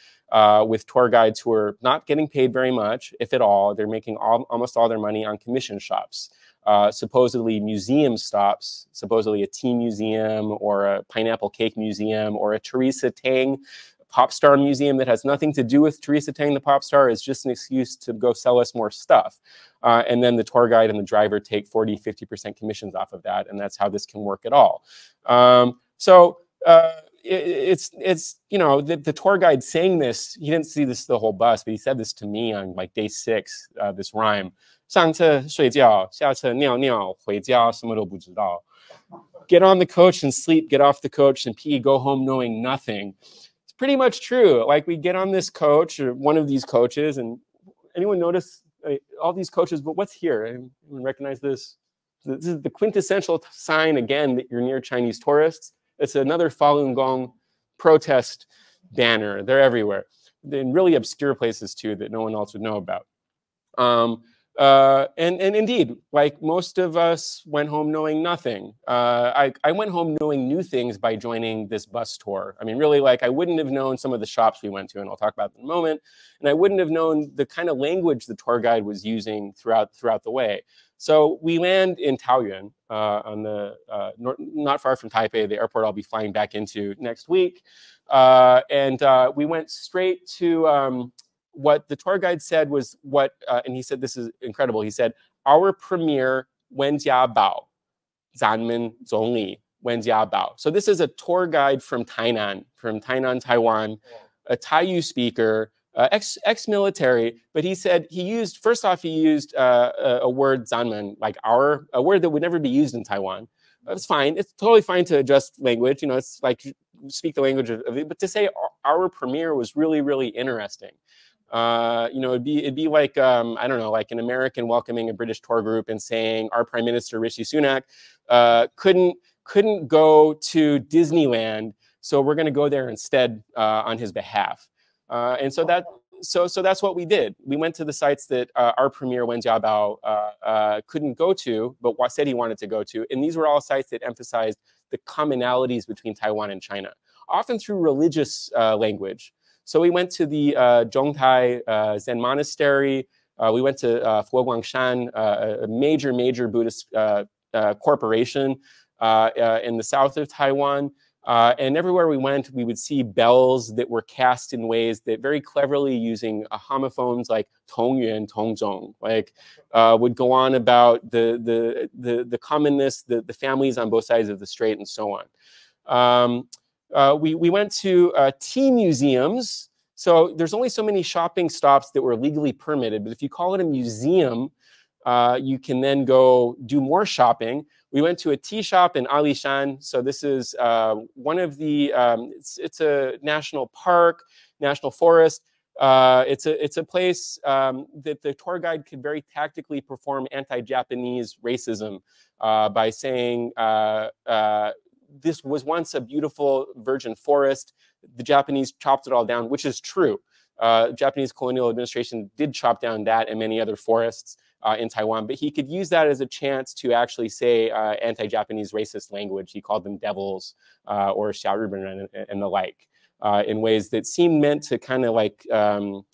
with tour guides who are not getting paid very much, if at all. They're making almost all their money on commission shops. Supposedly museum stops, supposedly a tea museum or a pineapple cake museum or a Teresa Tang pop star museum that has nothing to do with Teresa Tang, the pop star, is just an excuse to go sell us more stuff. And then the tour guide and the driver take 40, 50% commissions off of that. And that's how this can work at all. It's the tour guide saying this, he didn't see this the whole bus, but he said this to me on like day 6, this rhyme. 上车睡觉, 下车尿尿, 回家什么都不知道. Get on the coach and sleep, get off the coach and pee, go home knowing nothing. It's pretty much true. Like we get on this coach or one of these coaches, and anyone notice all these coaches, but what's here? Anyone recognize this? This is the quintessential sign again that you're near Chinese tourists. It's another Falun Gong protest banner. They're everywhere. In really obscure places too that no one else would know about. And indeed, like most of us went home knowing nothing. I went home knowing new things by joining this bus tour. I mean, really, like I wouldn't have known some of the shops we went to, and I'll talk about that in a moment. And I wouldn't have known the kind of language the tour guide was using throughout the way. So we land in Taoyuan, on the not far from Taipei, the airport I'll be flying back into next week. And we went straight to what the tour guide said was and he said, this is incredible. He said, our premier Wen Jiabao, Zanmen Zongli, Wen Jiabao. So this is a tour guide from Tainan, Taiwan, a Taiyu speaker, ex-military, but he said he used a word Zanmen, like a word that would never be used in Taiwan. It's fine. It's totally fine to adjust language. You know, it's like speak the language of it, but to say our premier was really, really interesting. You know, it'd be like I don't know, like an American welcoming a British tour group and saying our Prime Minister Rishi Sunak couldn't go to Disneyland, so we're going to go there instead on his behalf. And so that's what we did. We went to the sites that our premier Wen Jiabao couldn't go to, but said he wanted to go to. And these were all sites that emphasized the commonalities between Taiwan and China, often through religious language. So we went to the Zhongtai Zen Monastery. We went to Fuoguangshan, a major Buddhist corporation in the south of Taiwan. And everywhere we went, we would see bells that were cast in ways that very cleverly using homophones like Tongyuan, Tongzhong, like would go on about the commonness, the families on both sides of the strait, and so on. We went to tea museums. So there's only so many shopping stops that were legally permitted, but if you call it a museum, you can then go do more shopping. We went to a tea shop in Alishan. So this is one of the, it's a national park, national forest. It's a place that the tour guide could very tactically perform anti-Japanese racism by saying, this was once a beautiful virgin forest. The Japanese chopped it all down, which is true. Japanese colonial administration did chop down that and many other forests in Taiwan, but he could use that as a chance to actually say anti-Japanese racist language. He called them devils or xiaoruben and the like, in ways that seemed meant to kind of like, the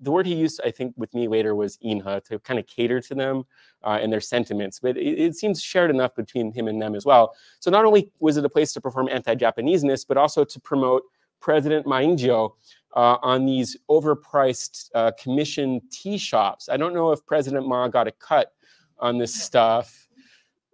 word he used, I think, with me later was inha, to kind of cater to them and their sentiments. But it seems shared enough between him and them as well. So not only was it a place to perform anti-Japaneseness, but also to promote President Ma Ying-jeou on these overpriced commission tea shops. I don't know if President Ma got a cut on this stuff.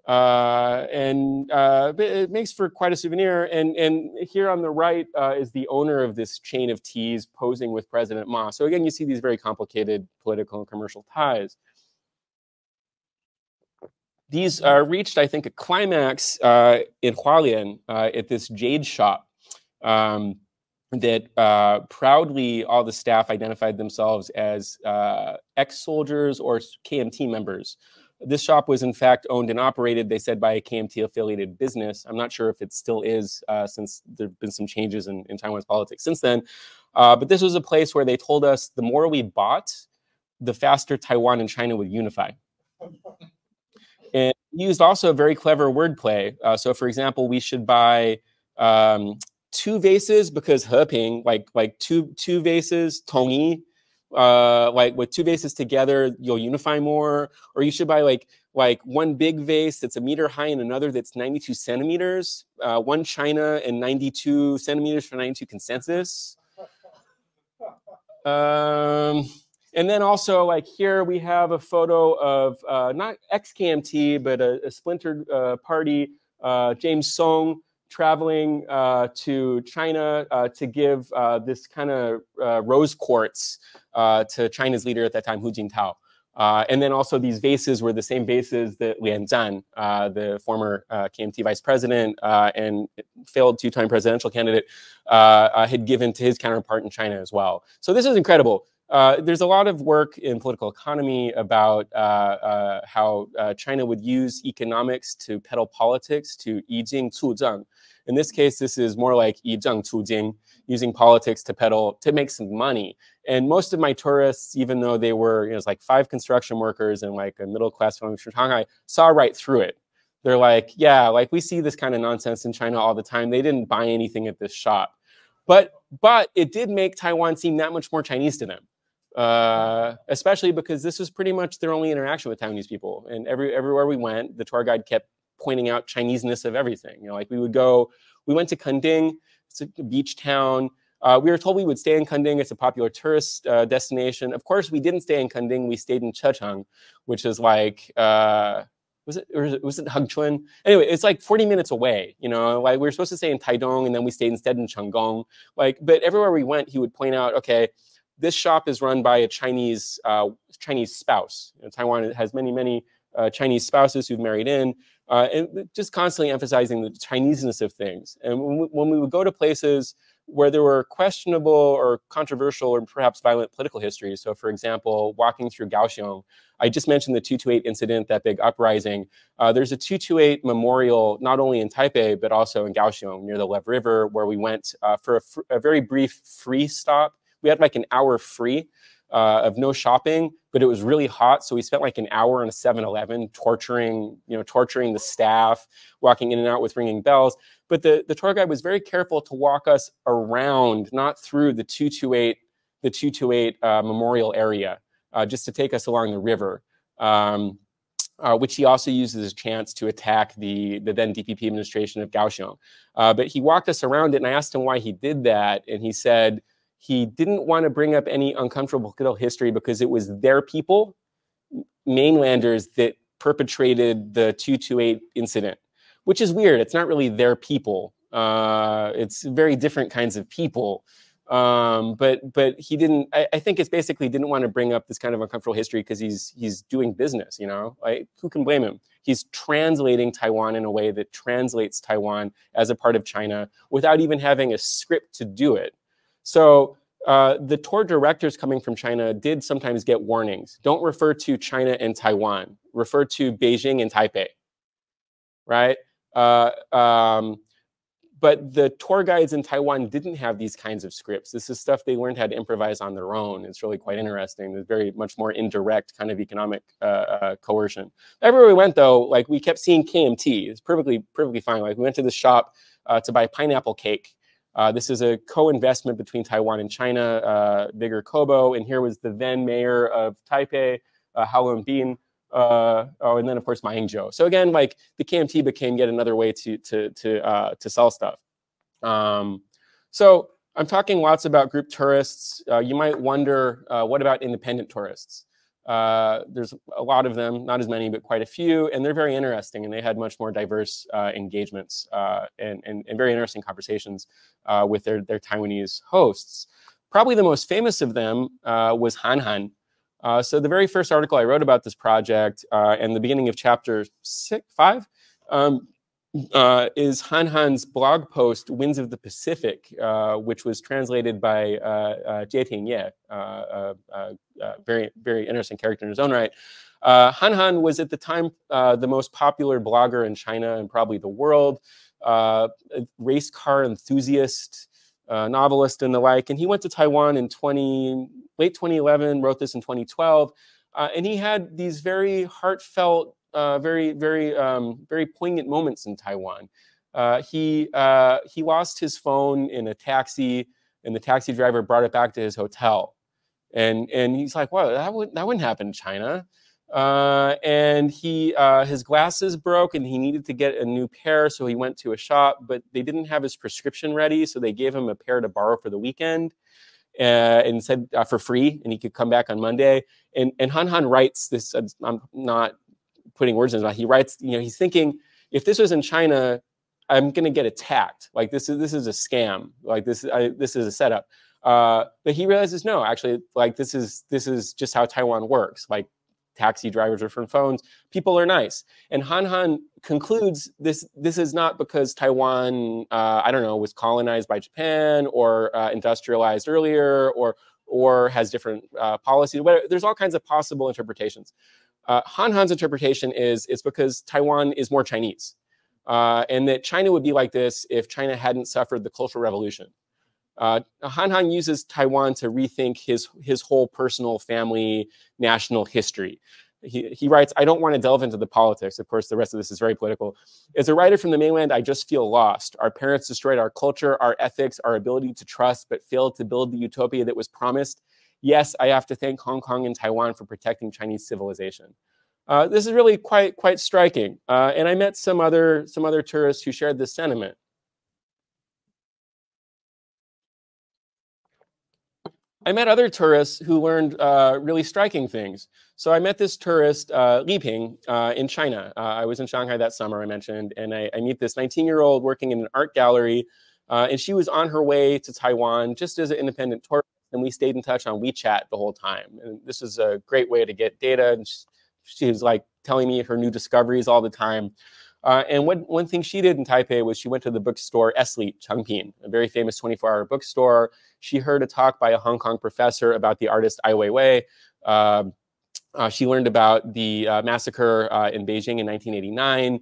But it makes for quite a souvenir. And here on the right is the owner of this chain of teas posing with President Ma. So again, you see these very complicated political and commercial ties. These reached, I think, a climax in Hualien at this jade shop that proudly all the staff identified themselves as ex-soldiers or KMT members. This shop was, in fact, owned and operated, they said, by a KMT-affiliated business. I'm not sure if it still is, since there have been some changes in Taiwan's politics since then. But this was a place where they told us the more we bought, the faster Taiwan and China would unify. And used also very clever wordplay. So, for example, we should buy 2 vases because heping, like two vases, tongyi. Like with 2 vases together, you'll unify more. Or you should buy like one big vase that's 1 meter high and another that's 92 centimeters. One China and 92 centimeters for 92 consensus. And then also, like here, we have a photo of not ex-KMT, but a splintered party, James Song, traveling to China to give this kind of rose quartz to China's leader at that time, Hu Jintao. And then also these vases were the same vases that Lian Zhan, the former KMT vice president and failed 2-time presidential candidate, had given to his counterpart in China as well. So this is incredible. There's a lot of work in political economy about how China would use economics to peddle politics, to 以经促政. In this case, this is more like 以政促经, using politics to peddle, to make some money. And most of my tourists, even though they were, it was like 5 construction workers and like a middle-class family from Shanghai, saw right through it. They're like, yeah, like we see this kind of nonsense in China all the time. They didn't buy anything at this shop. But it did make Taiwan seem that much more Chinese to them, especially because this was pretty much their only interaction with Taiwanese people. And everywhere we went, the tour guide kept pointing out Chineseness of everything. You know, like we went to Kending, it's a beach town. We were told we would stay in Kending. It's a popular tourist destination. Of course, we didn't stay in Kending. We stayed in Checheng, which is like, was it Hengchuan? Anyway, it's like 40 minutes away. You know, like we were supposed to stay in Taidong, and then we stayed instead in Chenggong. Like, but everywhere we went, he would point out, okay, this shop is run by a Chinese spouse. You know, Taiwan has many Chinese spouses who've married in, and just constantly emphasizing the Chineseness of things. And when we would go to places where there were questionable or controversial or perhaps violent political histories. So for example, walking through Kaohsiung, I just mentioned the 228 incident, that big uprising. There's a 228 memorial, not only in Taipei, but also in Kaohsiung near the Lev River, where we went for a very brief free stop. We had like an hour free of no shopping, but it was really hot. So we spent like an hour in a 7-Eleven torturing the staff, walking in and out with ringing bells. But the tour guide was very careful to walk us around, not through the 228 memorial area, just to take us along the river, which he also used as a chance to attack the then DPP administration of Kaohsiung. But he walked us around it, and I asked him why he did that, and he said he didn't want to bring up any uncomfortable political history because it was their people, mainlanders, that perpetrated the 228 incident. Which is weird. It's not really their people. It's very different kinds of people. But he didn't. I think it's basically didn't want to bring up this kind of uncomfortable history because he's doing business. You know, like who can blame him? He's translating Taiwan in a way that translates Taiwan as a part of China without even having a script to do it. So the tour directors coming from China did sometimes get warnings. Don't refer to China and Taiwan. Refer to Beijing and Taipei. Right. But the tour guides in Taiwan didn't have these kinds of scripts. This is stuff they learned how to improvise on their own. It's really quite interesting. There's very much more indirect kind of economic coercion. Everywhere we went, though, like we kept seeing KMT. It's perfectly fine. Like we went to the shop to buy pineapple cake. This is a co-investment between Taiwan and China, bigger Kobo. And here was the then mayor of Taipei, Hao Bin. And then of course Ma Ying-jeou. So again, like the KMT became yet another way to sell stuff. So I'm talking lots about group tourists. You might wonder, what about independent tourists? There's a lot of them, not as many, but quite a few, and they're very interesting, and they had much more diverse engagements and very interesting conversations with their Taiwanese hosts. Probably the most famous of them was Han Han. So the very first article I wrote about this project and the beginning of chapter 5 is Han Han's blog post, Winds of the Pacific, which was translated by Jieting Ye, very interesting character in his own right. Han Han was at the time the most popular blogger in China and probably the world, race car enthusiast, novelist and the like, and he went to Taiwan in late 2011, wrote this in 2012, and he had these very heartfelt, very poignant moments in Taiwan. He lost his phone in a taxi, and the taxi driver brought it back to his hotel, and he's like, "Wow, that wouldn't happen in China." And his glasses broke and he needed to get a new pair, so he went to a shop, but they didn't have his prescription ready, so they gave him a pair to borrow for the weekend and said for free, and he could come back on Monday. And Han Han writes this, I'm not putting words in his mouth, he writes, he's thinking, if this was in China, I'm going to get attacked. Like this is a scam. Like this is a setup. But he realizes, no, actually, like this is just how Taiwan works. Like taxi drivers are from phones. People are nice. And Han Han concludes this is not because Taiwan, I don't know, was colonized by Japan or industrialized earlier or or has different policies. There's all kinds of possible interpretations. Han Han's interpretation is it's because Taiwan is more Chinese, and that China would be like this if China hadn't suffered the Cultural Revolution. Han Han uses Taiwan to rethink his whole personal, family, national history. He writes, I don't want to delve into the politics. Of course, the rest of this is very political. As a writer from the mainland, I just feel lost. Our parents destroyed our culture, our ethics, our ability to trust, but failed to build the utopia that was promised. Yes, I have to thank Hong Kong and Taiwan for protecting Chinese civilization. This is really quite striking. And I met some other tourists who shared this sentiment. I met other tourists who learned really striking things. So I met this tourist, Li Ping, in China. I was in Shanghai that summer, I mentioned, and I meet this 19-year-old working in an art gallery, and she was on her way to Taiwan just as an independent tourist, and we stayed in touch on WeChat the whole time. And this is a great way to get data, and she was like telling me her new discoveries all the time. And one thing she did in Taipei was she went to the bookstore Esli Changping, a very famous 24-hour bookstore. She heard a talk by a Hong Kong professor about the artist Ai Weiwei. She learned about the massacre in Beijing in 1989.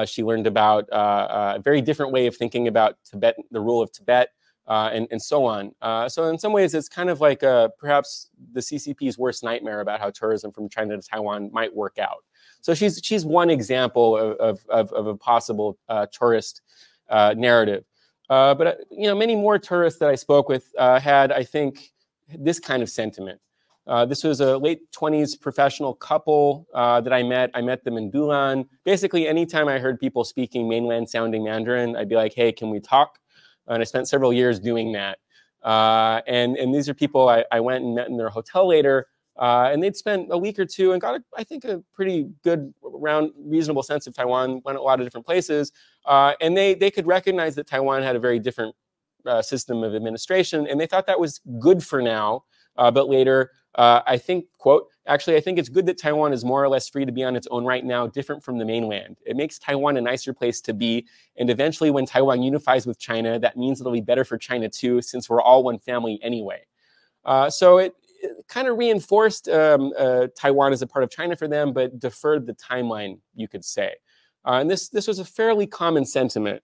She learned about a very different way of thinking about Tibet, the rule of Tibet, and so on. So in some ways, it's kind of like perhaps the CCP's worst nightmare about how tourism from China to Taiwan might work out. So she's one example of a possible tourist narrative. But many more tourists that I spoke with had, I think, this kind of sentiment. This was a late 20s professional couple that I met. I met them in Dulan. Basically, anytime I heard people speaking mainland-sounding Mandarin, I'd be like, hey, can we talk? And I spent several years doing that. And these are people I went and met in their hotel later. And they'd spent a week or two and got, I think, a pretty good, reasonable sense of Taiwan, went a lot of different places. And they could recognize that Taiwan had a very different system of administration. And they thought that was good for now. But later, I think, quote, actually, I think it's good that Taiwan is more or less free to be on its own right now, different from the mainland. It makes Taiwan a nicer place to be. And eventually, when Taiwan unifies with China, that means it'll be better for China, too, since we're all one family anyway. So it kind of reinforced Taiwan as a part of China for them, but deferred the timeline, you could say. And this was a fairly common sentiment.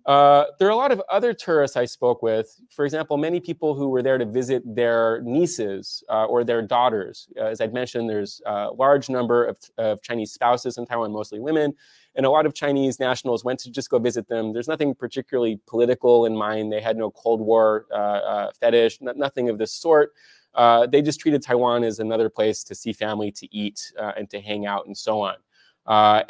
There are a lot of other tourists I spoke with. For example, many people who were there to visit their nieces or their daughters. As I'd mentioned, there's a large number of Chinese spouses in Taiwan, mostly women, and a lot of Chinese nationals went to just go visit them. There's nothing particularly political in mind. They had no Cold War fetish, nothing of this sort. They just treated Taiwan as another place to see family, to eat, and to hang out, and so on.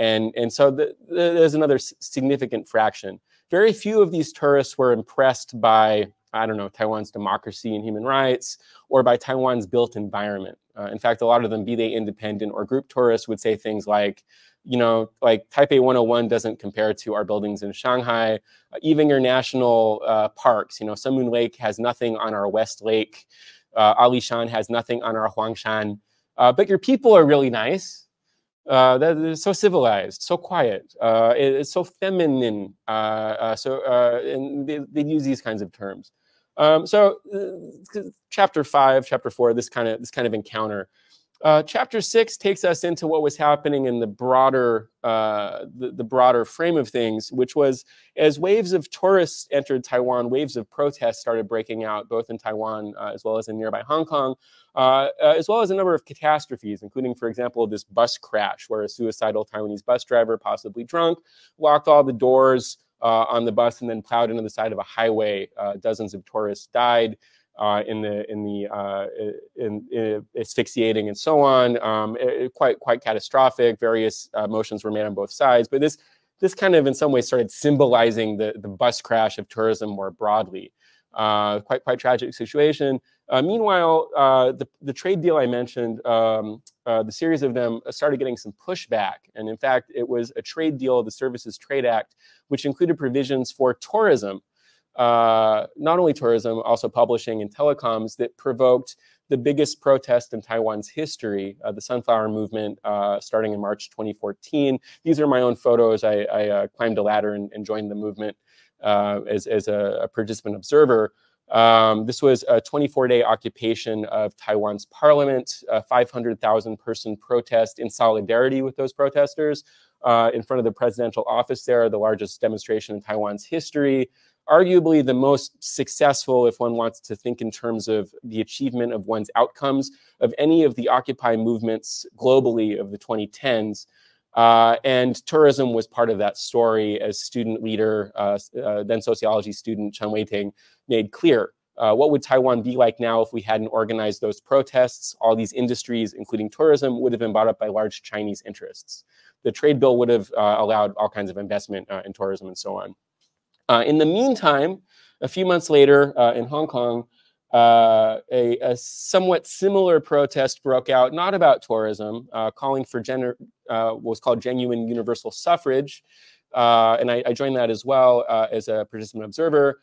And so there's another significant fraction. Very few of these tourists were impressed by, I don't know, Taiwan's democracy and human rights, or by Taiwan's built environment. In fact, a lot of them, be they independent or group tourists, would say things like, like Taipei 101 doesn't compare to our buildings in Shanghai. Even your national parks, Sun Moon Lake has nothing on our West Lake. Alishan has nothing on our Huangshan. But your people are really nice. They're so civilized, so quiet. It's so feminine. And they use these kinds of terms. So chapter 5, chapter 4, this kind of encounter. Chapter 6 takes us into what was happening in the broader frame of things, which was as waves of tourists entered Taiwan, waves of protests started breaking out, both in Taiwan as well as in nearby Hong Kong, as well as a number of catastrophes, including, for example, this bus crash where a suicidal Taiwanese bus driver, possibly drunk, locked all the doors on the bus and then plowed into the side of a highway. Dozens of tourists died. In asphyxiating and so on, quite catastrophic. Various motions were made on both sides, but this kind of in some ways started symbolizing the bus crash of tourism more broadly. Quite tragic situation. Meanwhile, the trade deal I mentioned, the series of them started getting some pushback, and in fact, it was a trade deal, the Services Trade Act, which included provisions for tourism. Not only tourism, also publishing and telecoms, that provoked the biggest protest in Taiwan's history, the Sunflower Movement, starting in March 2014. These are my own photos. I climbed a ladder and joined the movement as a participant observer. This was a 24-day occupation of Taiwan's parliament, a 500,000-person protest in solidarity with those protesters in front of the presidential office there, the largest demonstration in Taiwan's history, arguably the most successful, if one wants to think in terms of the achievement of one's outcomes, of any of the Occupy movements globally of the 2010s. And tourism was part of that story, as student leader, then sociology student Chen Weiting made clear. What would Taiwan be like now if we hadn't organized those protests? All these industries, including tourism, would have been bought up by large Chinese interests. The trade bill would have allowed all kinds of investment in tourism and so on. In the meantime, a few months later in Hong Kong, a somewhat similar protest broke out, not about tourism, calling for what was called genuine universal suffrage. And I joined that as well as a participant observer.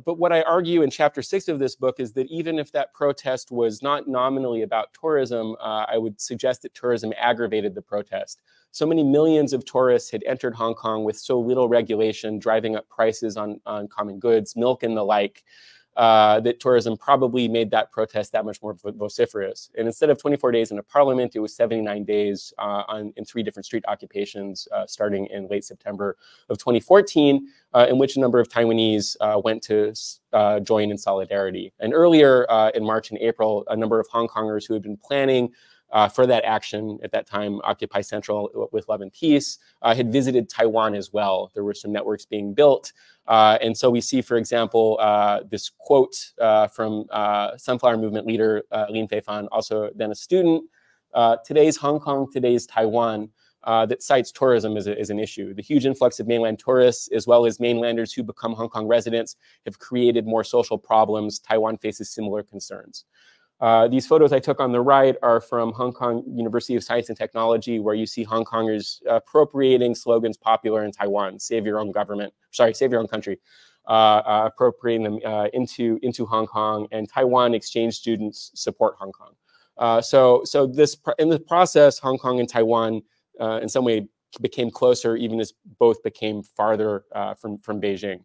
But what I argue in chapter 6 of this book is that even if that protest was not nominally about tourism, I would suggest that tourism aggravated the protest. So many millions of tourists had entered Hong Kong with so little regulation, driving up prices on common goods, milk and the like, that tourism probably made that protest that much more vociferous. And instead of 24 days in a parliament, it was 79 days in 3 different street occupations starting in late September of 2014, in which a number of Taiwanese went to join in solidarity. And earlier in March and April, a number of Hong Kongers who had been planning for that action at that time, Occupy Central with Love and Peace, had visited Taiwan as well. There were some networks being built. And so we see, for example, this quote from Sunflower Movement leader Lin Feifan, also then a student, today's Hong Kong, today's Taiwan, that cites tourism as an issue. The huge influx of mainland tourists, as well as mainlanders who become Hong Kong residents, have created more social problems. Taiwan faces similar concerns. These photos I took on the right are from Hong Kong University of Science and Technology, where you see Hong Kongers appropriating slogans popular in Taiwan: "Save your own government," sorry, "Save your own country," appropriating them into Hong Kong, and Taiwan exchange students support Hong Kong. So this in the process, Hong Kong and Taiwan in some way became closer, even as both became farther from Beijing.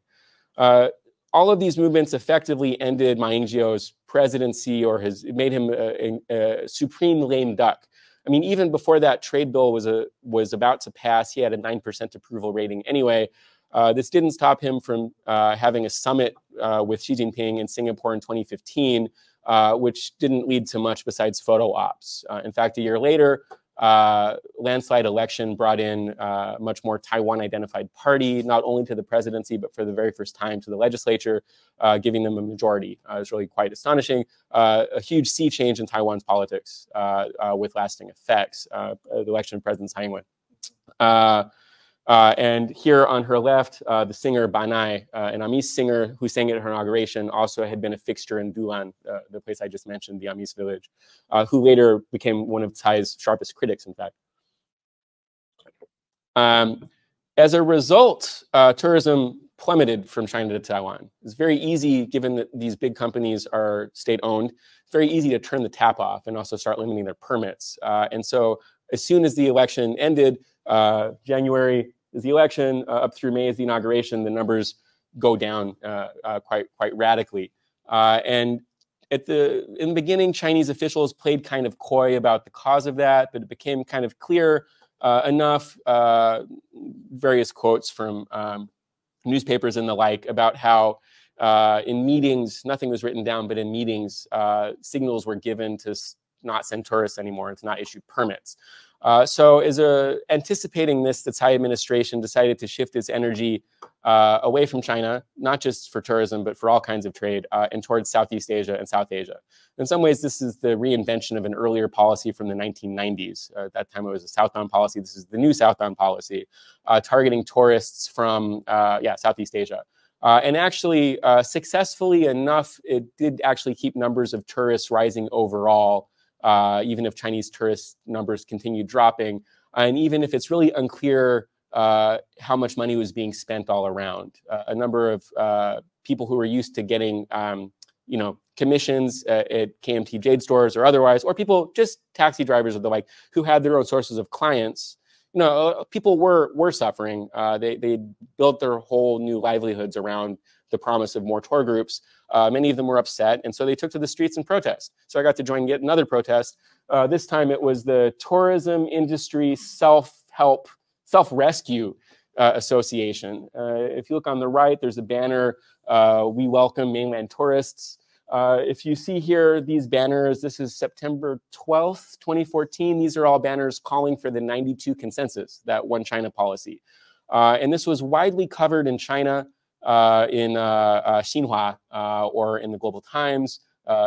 All of these movements effectively ended Ma Ying-jeou's presidency, or it made him a supreme lame duck. I mean, even before that trade bill was about to pass, he had a 9% approval rating anyway. This didn't stop him from having a summit with Xi Jinping in Singapore in 2015, which didn't lead to much besides photo ops. In fact, a year later, landslide election brought in a much more Taiwan-identified party, not only to the presidency, but for the very first time to the legislature, giving them a majority. It's really quite astonishing. A huge sea change in Taiwan's politics with lasting effects, the election of President Tsai Ing-wen. And here on her left, the singer Banai, an Amis singer who sang at her inauguration, also had been a fixture in Dulan, the place I just mentioned, the Amis village, who later became one of Tsai's sharpest critics, in fact. As a result, tourism plummeted from China to Taiwan. It's very easy, given that these big companies are state-owned, it's very easy to turn the tap off and also start limiting their permits. And so as soon as the election ended, January is the election, up through May is the inauguration, the numbers go down quite radically. And in the beginning, Chinese officials played kind of coy about the cause of that, but it became kind of clear enough, various quotes from newspapers and the like, about how in meetings, nothing was written down, but in meetings, signals were given to not send tourists anymore and to not issue permits. So anticipating this, the Tsai administration decided to shift its energy away from China, not just for tourism, but for all kinds of trade, and towards Southeast Asia and South Asia. In some ways, this is the reinvention of an earlier policy from the 1990s. At that time, it was a southbound policy. This is the new southbound policy, targeting tourists from, Southeast Asia. And actually, successfully enough, it did actually keep numbers of tourists rising overall, even if Chinese tourist numbers continued dropping, and even if it's really unclear how much money was being spent all around. A number of people who were used to getting, commissions at KMT Jade stores or otherwise, or people, just taxi drivers or the like, who had their own sources of clients, people were suffering. They built their whole new livelihoods around the promise of more tour groups. Many of them were upset, and so they took to the streets in protest. So I got to join yet another protest. This time it was the Tourism Industry Self-Rescue Association. If you look on the right, there's a banner, "We welcome mainland tourists." If you see here these banners, this is September 12th, 2014. These are all banners calling for the 92 consensus, that one China policy. And this was widely covered in China, in Xinhua, or in the Global Times,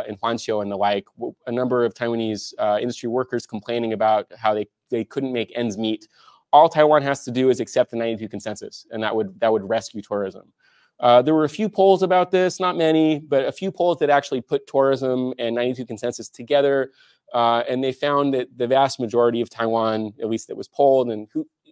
in Huanqiu and the like. A number of Taiwanese industry workers complaining about how they couldn't make ends meet. All Taiwan has to do is accept the 92 consensus, and that would rescue tourism. There were a few polls about this, not many, but a few polls that actually put tourism and 92 consensus together. And they found that the vast majority of Taiwan, at least that was polled, and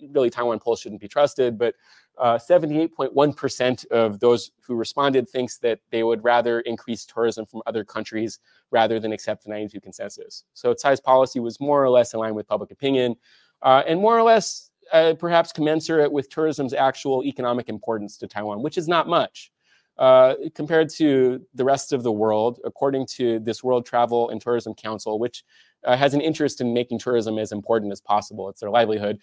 really Taiwan polls shouldn't be trusted, but 78.1% of those who responded thinks that they would rather increase tourism from other countries rather than accept the 92 consensus. So Tsai's policy was more or less in line with public opinion, and more or less perhaps commensurate with tourism's actual economic importance to Taiwan, which is not much. Compared to the rest of the world, according to this World Travel and Tourism Council, which has an interest in making tourism as important as possible. It's their livelihood.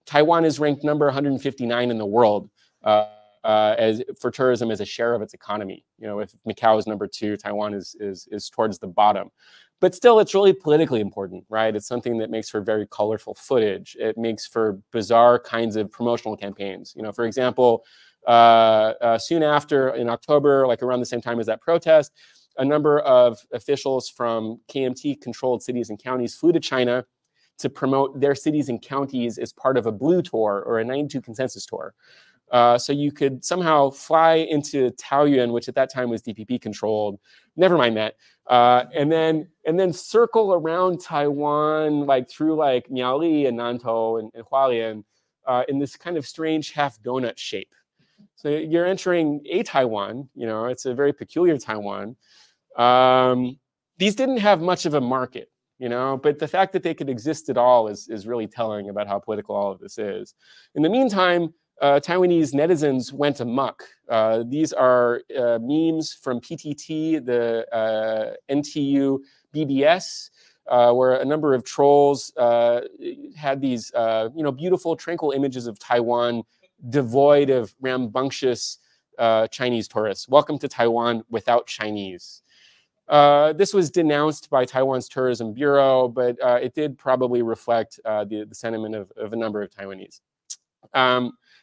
Taiwan is ranked number 159 in the world for tourism as a share of its economy. You know, if Macau is number 2, Taiwan is towards the bottom. But still, it's really politically important, right? It's something that makes for very colorful footage. It makes for bizarre kinds of promotional campaigns. You know, for example, soon after, in October, like around the same time as that protest, a number of officials from KMT-controlled cities and counties flew to China to promote their cities and counties as part of a blue tour or a 92 consensus tour. So you could somehow fly into Taoyuan, which at that time was DPP controlled, never mind that, and then circle around Taiwan, like through like Miaoli and Nantou and Hualien, in this kind of strange half donut shape. So you're entering a Taiwan, you know, it's a very peculiar Taiwan. These didn't have much of a market, you know, but the fact that they could exist at all is really telling about how political all of this is. In the meantime, Taiwanese netizens went amok. These are memes from PTT, the NTU BBS, where a number of trolls had these beautiful, tranquil images of Taiwan devoid of rambunctious Chinese tourists. Welcome to Taiwan without Chinese. This was denounced by Taiwan's Tourism Bureau, but it did probably reflect the sentiment of a number of Taiwanese.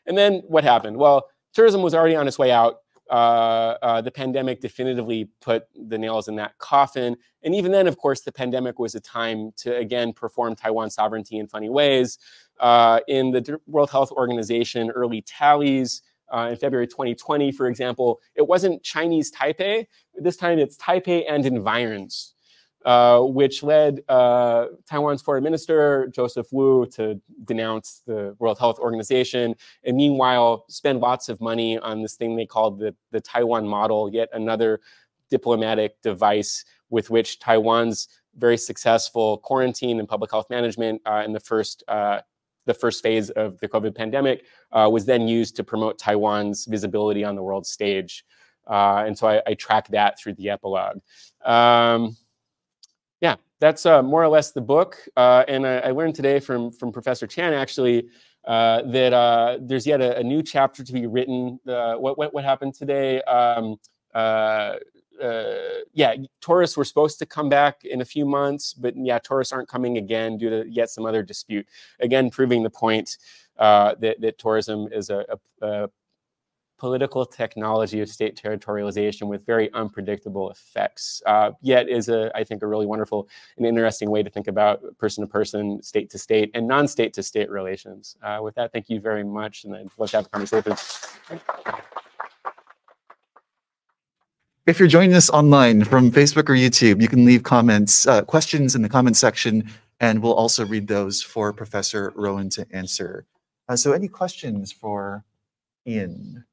And then what happened? Well, tourism was already on its way out. The pandemic definitively put the nails in that coffin. And even then, of course, the pandemic was a time to, again, perform Taiwan sovereignty in funny ways. In the World Health Organization early tallies in February 2020, for example, it wasn't Chinese Taipei. This time it's Taipei and environs, which led Taiwan's foreign minister, Joseph Wu, to denounce the World Health Organization, and meanwhile spend lots of money on this thing they called the Taiwan model, yet another diplomatic device with which Taiwan's very successful quarantine and public health management in the first phase of the COVID pandemic was then used to promote Taiwan's visibility on the world stage. And so I tracked that through the epilogue. Yeah, that's more or less the book. And I learned today from Professor Chan, actually, that there's yet a new chapter to be written. What happened today? Yeah, tourists were supposed to come back in a few months, but yeah, tourists aren't coming again due to yet some other dispute. Again, proving the point that tourism is a political technology of state territorialization with very unpredictable effects, yet is, I think, a really wonderful and interesting way to think about person-to-person, state-to-state, and non-state-to-state relations. With that, thank you very much, and I'd love to have a conversation.
If you're joining us online from Facebook or YouTube, you can leave comments, questions in the comment section, and we'll also read those for Professor Rowen to answer. So any questions for Ian?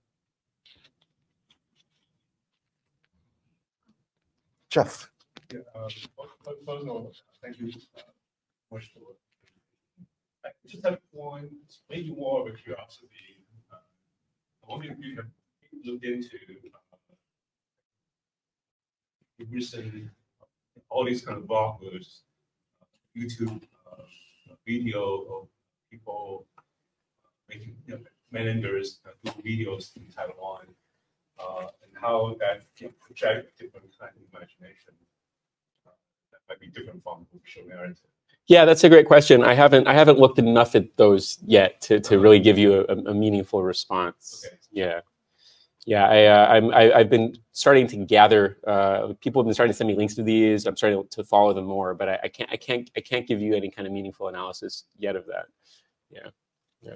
Jeff.
Yeah, thank you much for. I just have one, maybe more of a curiosity. I wonder if you can looked into recent all these kind of bloggers, YouTube video of people making managers do videos in Taiwan, and how that can project different kind of imagination that might be different from the official narrative.
Yeah, that's a great question. I haven't looked enough at those yet to really give you a meaningful response.
Okay.
Yeah. Yeah, I've been starting to gather. People have been starting to send me links to these. I'm starting to follow them more, but I can't give you any kind of meaningful analysis yet of that. Yeah.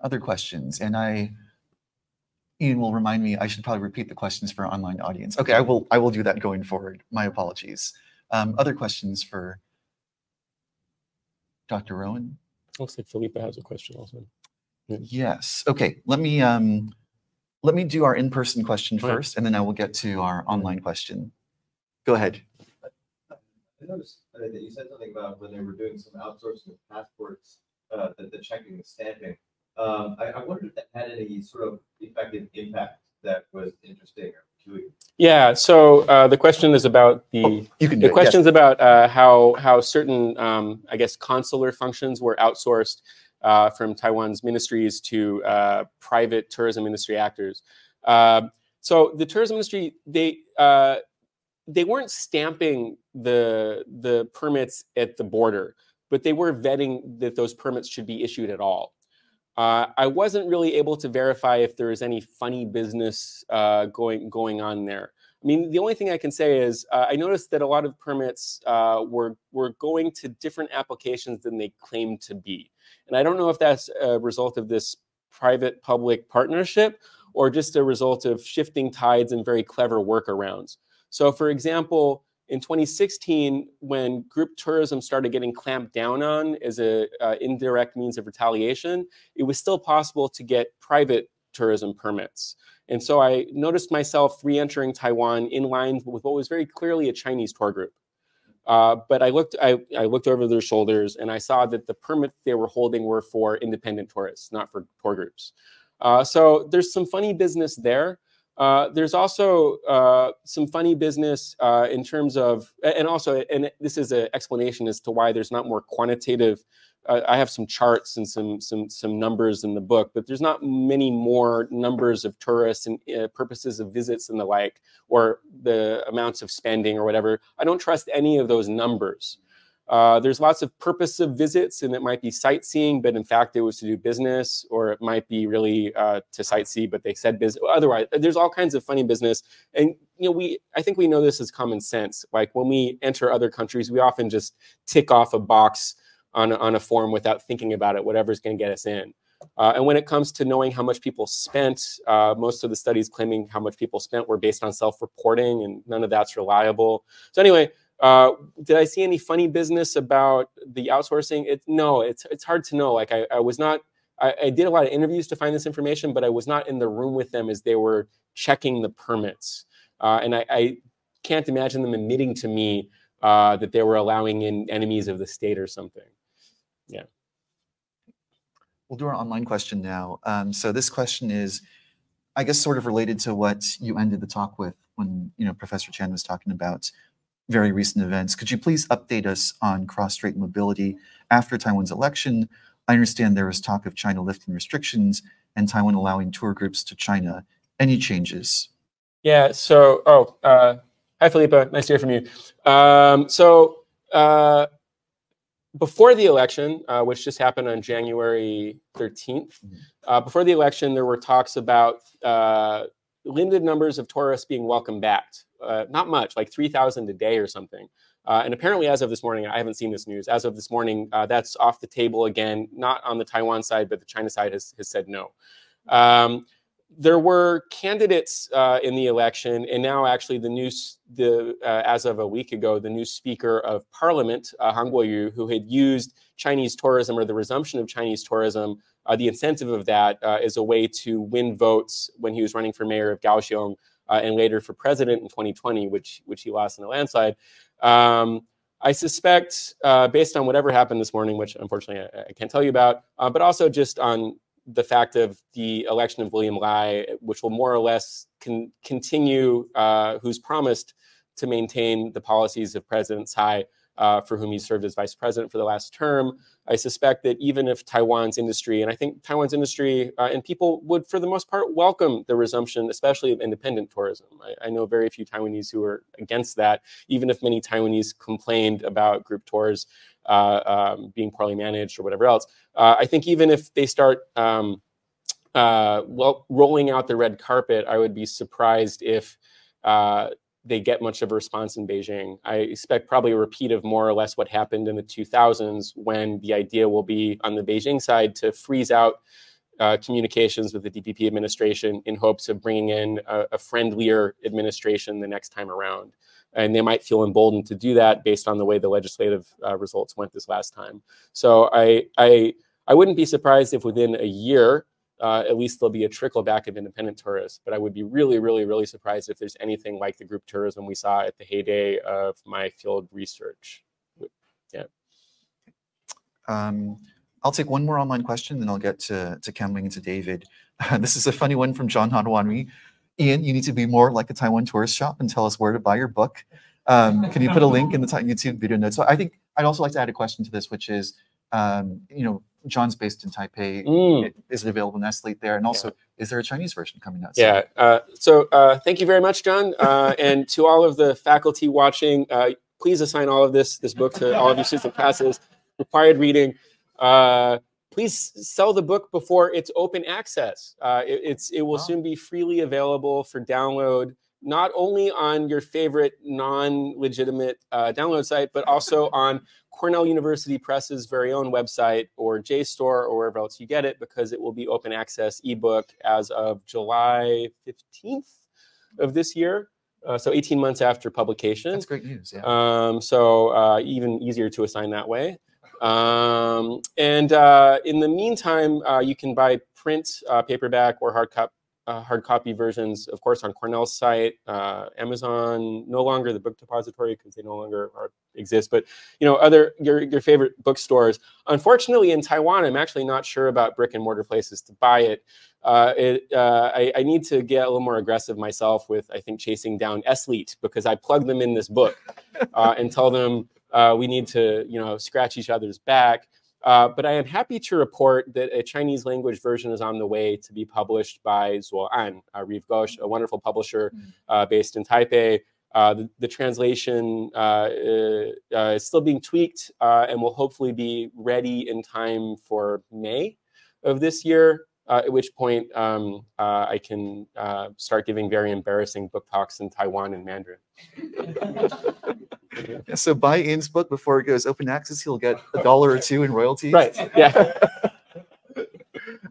Other questions, and Ian will remind me I should probably repeat the questions for our online audience. Okay, I will do that going forward. My apologies. Other questions for Dr. Rowen?
Looks like Felipe has a question also. Yeah.
Yes. Okay. Let me do our in-person question first, and then I will get to our online question. Go ahead.
I noticed that you said something about when they were doing some outsourcing of passports, the checking, the stamping. I wondered if that had any sort of effective impact that was interesting or peculiar.
Yeah. So the question is about the question's about how certain I guess consular functions were outsourced from Taiwan's ministries to private tourism industry actors. So the tourism industry, they weren't stamping the permits at the border, but they were vetting that those permits should be issued at all. I wasn't really able to verify if there was any funny business going on there. I mean, the only thing I can say is I noticed that a lot of permits were going to different applications than they claimed to be. And I don't know if that's a result of this private-public partnership or just a result of shifting tides and very clever workarounds. So for example, in 2016, when group tourism started getting clamped down on as an indirect means of retaliation, it was still possible to get private tourism permits. And so I noticed myself re-entering Taiwan in line with what was very clearly a Chinese tour group. But I looked over their shoulders and I saw that the permits they were holding were for independent tourists, not for tour groups. So there's some funny business there. There's also some funny business in terms of, and this is an explanation as to why there's not more quantitative. I have some charts and some numbers in the book, but there's not many more numbers of tourists and purposes of visits and the like, or the amounts of spending or whatever. I don't trust any of those numbers. There's lots of purpose of visits, and it might be sightseeing, but in fact it was to do business, or it might be really to sightsee, but they said business. Otherwise, there's all kinds of funny business, and I think we know this as common sense. Like when we enter other countries, we often just tick off a box on a form without thinking about it, whatever's going to get us in. And when it comes to knowing how much people spent, most of the studies claiming how much people spent were based on self-reporting, and none of that's reliable. So anyway. Did I see any funny business about the outsourcing? No, it's hard to know. Like I did a lot of interviews to find this information, but I was not in the room with them as they were checking the permits. And I can't imagine them admitting to me that they were allowing in enemies of the state or something. Yeah.
We'll do our online question now. So this question is, I guess, sort of related to what you ended the talk with when Professor Chen was talking about very recent events. Could you please update us on cross-strait mobility after Taiwan's election? I understand there was talk of China lifting restrictions and Taiwan allowing tour groups to China. Any changes?
Yeah, so, hi, Felipe. Nice to hear from you. Before the election, which just happened on January 13th, before the election, there were talks about limited numbers of tourists being welcomed back. Not much, like 3,000 a day or something. And apparently, as of this morning, I haven't seen this news. As of this morning, that's off the table again, not on the Taiwan side, but the China side has said no. There were candidates in the election, and now actually as of a week ago, the new Speaker of Parliament, Han Guoyu, who had used Chinese tourism or the resumption of Chinese tourism, the incentive of that is a way to win votes when he was running for mayor of Kaohsiung and later for president in 2020, which he lost in a landslide. I suspect, based on whatever happened this morning, which unfortunately I can't tell you about, but also just on the fact of the election of William Lai, which will more or less continue, who's promised to maintain the policies of President Tsai, for whom he served as vice president for the last term. I suspect that even if Taiwan's industry, and I think Taiwan's industry and people would, for the most part, welcome the resumption, especially of independent tourism. I know very few Taiwanese who are against that, even if many Taiwanese complained about group tours being poorly managed or whatever else. I think even if they start rolling out the red carpet, I would be surprised if they get much of a response in Beijing. I expect probably a repeat of more or less what happened in the 2000s, when the idea will be on the Beijing side to freeze out communications with the DPP administration in hopes of bringing in a friendlier administration the next time around. And they might feel emboldened to do that based on the way the legislative results went this last time. So I wouldn't be surprised if within a year, at least there'll be a trickle back of independent tourists. But I would be really, really, really surprised if there's anything like the group tourism we saw at the heyday of my field research. Yeah.
I'll take one more online question, then I'll get to Kamling and to David. This is a funny one from John Hanwani. Ian, you need to be more like a Taiwan tourist shop and tell us where to buy your book. Can you put a link in the YouTube video notes? So I think I'd also like to add a question to this, which is, you know, John's based in Taipei. Is it available in Esslate there? And also, is there a Chinese version coming out soon?
Yeah. So thank you very much, John. And to all of the faculty watching, please assign all of this book to all of your students and classes. Required reading. Please sell the book before it's open access. It will soon be freely available for download, not only on your favorite non-legitimate download site, but also on Cornell University Press's very own website or JSTOR or wherever else you get it, because it will be open access ebook as of July 15th of this year. So 18 months after publication.
That's great news, yeah.
So even easier to assign that way. And in the meantime, you can buy print, paperback, or hard copy versions, of course, on Cornell's site, Amazon, no longer the book depository because they no longer exist, but you know, your favorite bookstores. Unfortunately, in Taiwan, I'm actually not sure about brick and mortar places to buy it. I need to get a little more aggressive myself with, I think, chasing down Esslate, because I plug them in this book and tell them we need to, you know, scratch each other's back. But I am happy to report that a Chinese language version is on the way to be published by Zuo'an, Reeve Ghosh, a wonderful publisher based in Taipei. The translation is still being tweaked and will hopefully be ready in time for May of this year, at which point I can start giving very embarrassing book talks in Taiwan in Mandarin.
Yeah, so buy Ian's book before it goes open access. He'll get $1 or $2 in royalties.
Right. Yeah.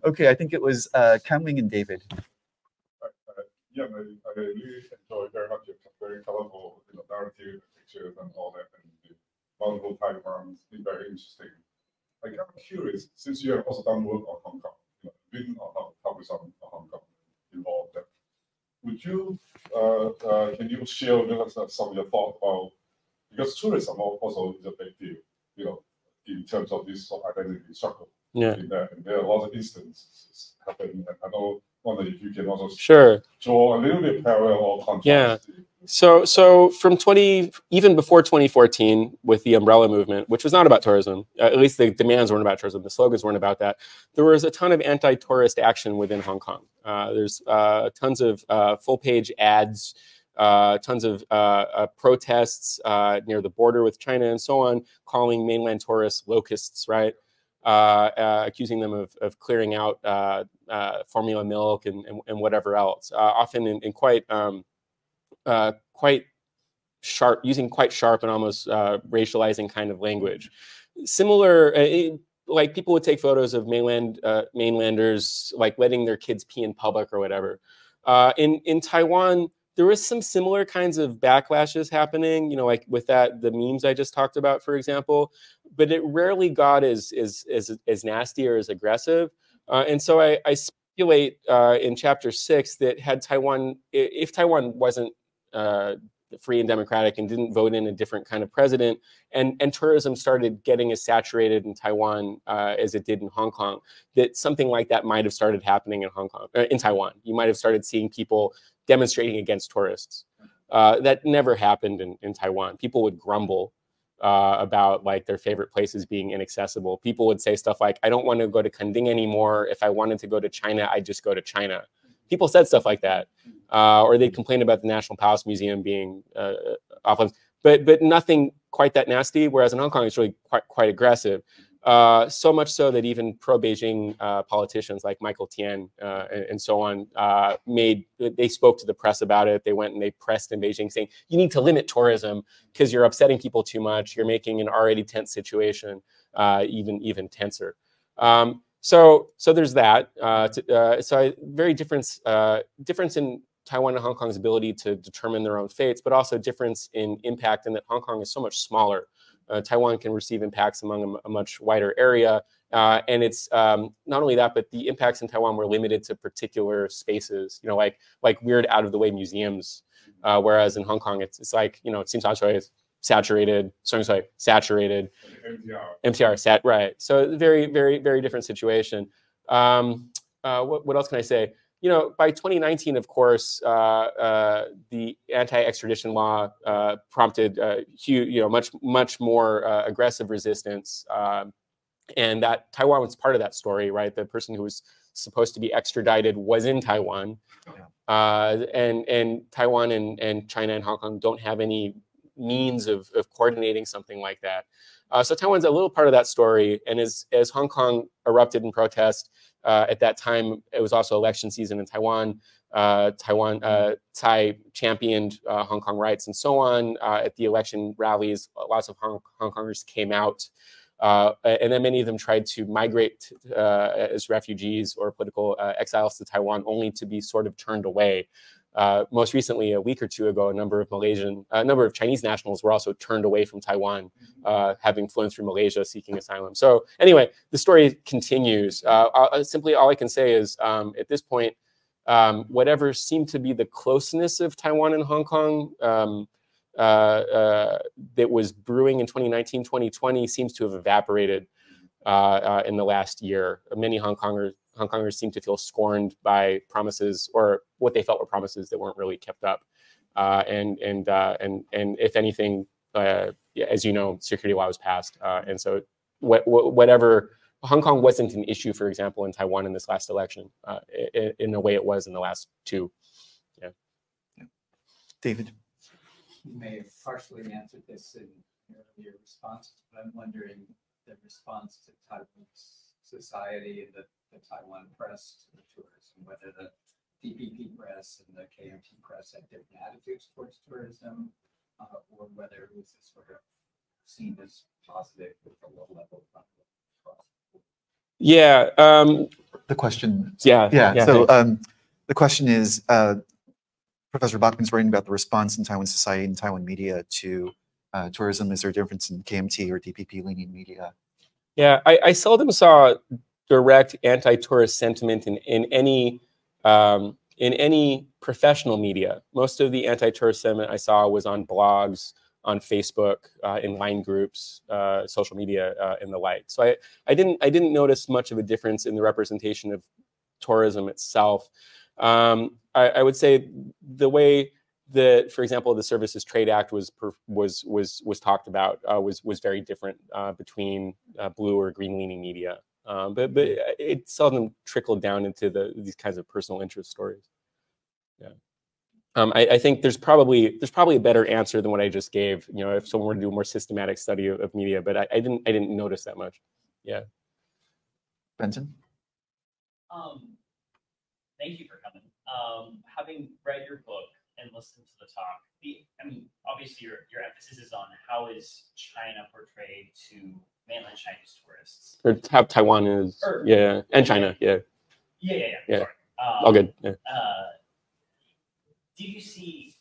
Okay, I think it was Kamling and David.
Yeah, I really enjoy very much your very colorful, you know, narrative pictures and all that, and the multiple Taiwans. It's very interesting. I'm kind of curious, since you have also done work on Hong Kong, you know, written on topics on Hong Kong involved. Would you can you share with us some of your thoughts about, because tourism also is a big deal, you know, in terms of this sort of identity struggle.
Yeah.
And there are a lot of instances happening, and I wonder if you can also draw a little bit parallel or contrast.
Yeah. So from even before 2014, with the umbrella movement, which was not about tourism, at least the demands weren't about tourism, the slogans weren't about that. There was a ton of anti-tourist action within Hong Kong. There's tons of full-page ads, tons of protests near the border with China and so on, calling mainland tourists locusts, right? Accusing them of clearing out formula milk and whatever else, often in quite sharp, using quite sharp and almost racializing kind of language. Similar, like people would take photos of mainlanders like letting their kids pee in public or whatever. In Taiwan, there was some similar kinds of backlashes happening, you know, like with the memes I just talked about, for example, but it rarely got as nasty or as aggressive. And so I speculate in chapter 6 that if Taiwan wasn't free and democratic and didn't vote in a different kind of president, and tourism started getting as saturated in Taiwan as it did in Hong Kong, that something like that might have started happening in in Taiwan. You might have started seeing people demonstrating against tourists. That never happened in Taiwan. People would grumble about like their favorite places being inaccessible. People would say stuff like, I don't want to go to Kending anymore. If I wanted to go to China, I'd just go to China. People said stuff like that. Or they'd complain about the National Palace Museum being off limits, but nothing quite that nasty. Whereas in Hong Kong, it's really quite aggressive. So much so that even pro-Beijing politicians like Michael Tian and so on they spoke to the press about it. They went and they pressed in Beijing saying, you need to limit tourism because you're upsetting people too much. You're making an already tense situation even tenser. So there's that. Very difference in Taiwan and Hong Kong's ability to determine their own fates, but also difference in impact in that Hong Kong is so much smaller. Taiwan can receive impacts among a much wider area. And it's not only that, but the impacts in Taiwan were limited to particular spaces, like weird out of the way museums. Whereas in Hong Kong, it's like, it seems saturated, saturated. MTR, right. So very, very, very different situation. What else can I say? By 2019, of course, the anti-extradition law prompted huge, much more aggressive resistance, and that Taiwan was part of that story, right? The person who was supposed to be extradited was in Taiwan, and Taiwan and China and Hong Kong don't have any means of coordinating something like that. So Taiwan's a little part of that story, and as Hong Kong erupted in protest, at that time, it was also election season in Taiwan. Tsai championed Hong Kong rights and so on. At the election rallies, lots of Hong Kongers came out. And then many of them tried to migrate as refugees or political exiles to Taiwan, only to be sort of turned away. Most recently, a week or two ago, a number of Chinese nationals were also turned away from Taiwan, having flown through Malaysia seeking asylum. So anyway, the story continues. Simply, all I can say is, at this point, whatever seemed to be the closeness of Taiwan and Hong Kong that was brewing in 2019, 2020 seems to have evaporated in the last year. Many Hong Kongers seem to feel scorned by promises, or what they felt were promises that weren't really kept up. And if anything, as you know, security law was passed. And so whatever, Hong Kong wasn't an issue, for example, in Taiwan in this last election, in the way it was in the last two. Yeah.
David?
You may have partially answered this in your earlier response, but I'm wondering the response to Taiwanese society and the Taiwan press to the tourism, whether the DPP press and the KMT press had different attitudes towards tourism, or whether it was sort of seen as positive with a low level of trust.
Yeah.
The question.
Yeah.
So the question is, Professor Bachman's writing about the response in Taiwan society and Taiwan media to tourism. Is there a difference in KMT or DPP-leaning media?
Yeah, I seldom saw direct anti-tourist sentiment in any professional media. Most of the anti-tourist sentiment I saw was on blogs, on Facebook, in line groups, social media, and the like. So I didn't notice much of a difference in the representation of tourism itself. I would say the way that, for example, the Services Trade Act was talked about was very different between blue or green leaning media, but it seldom trickled down into these kinds of personal interest stories. Yeah, I think there's probably a better answer than what I just gave. If someone were to do a more systematic study of media, but I didn't notice that much. Yeah.
Benson?
Thank you for coming. Having read your book and listened to the talk, obviously your emphasis is on how is China portrayed to mainland Chinese tourists.
Or how Taiwan is, and China, yeah.
Sorry.
All good. Yeah.
Do you see,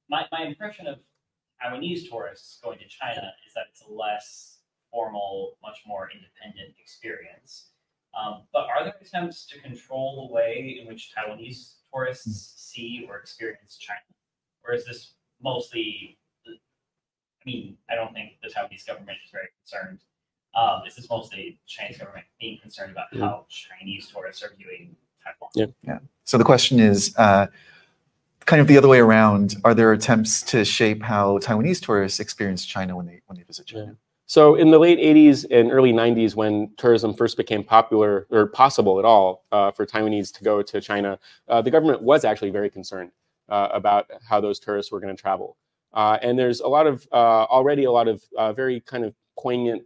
my impression of Taiwanese tourists going to China is that it's a less formal, much more independent experience. But are there attempts to control the way in which Taiwanese tourists see or experience China? Or is this mostly, I mean, I don't think the Taiwanese government is very concerned. Is this mostly the Chinese government being concerned about how Chinese tourists are viewing Taiwan?
Yeah. So the question is kind of the other way around. Are there attempts to shape how Taiwanese tourists experience China when they visit China?
Yeah. So in the late 80s and early 90s, when tourism first became popular or possible at all for Taiwanese to go to China, the government was actually very concerned about how those tourists were going to travel. And there's a lot of already a lot of very kind of poignant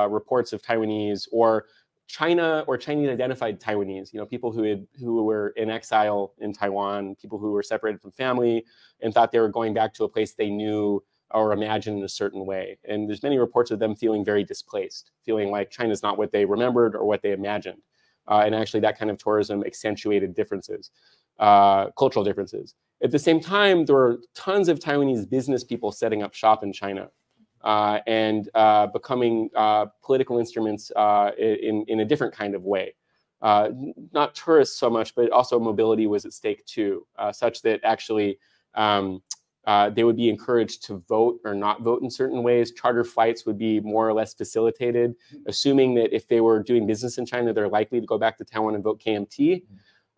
reports of Taiwanese or China or Chinese identified Taiwanese, you know, people who were in exile in Taiwan, people who were separated from family and thought they were going back to a place they knew or imagined in a certain way. And there's many reports of them feeling very displaced, feeling like China's not what they remembered or what they imagined. And actually that kind of tourism accentuated differences, cultural differences. At the same time, there were tons of Taiwanese business people setting up shop in China and becoming political instruments in a different kind of way. Not tourists so much, but also mobility was at stake too, such that actually they would be encouraged to vote or not vote in certain ways. Charter flights would be more or less facilitated, assuming that if they were doing business in China, they're likely to go back to Taiwan and vote KMT.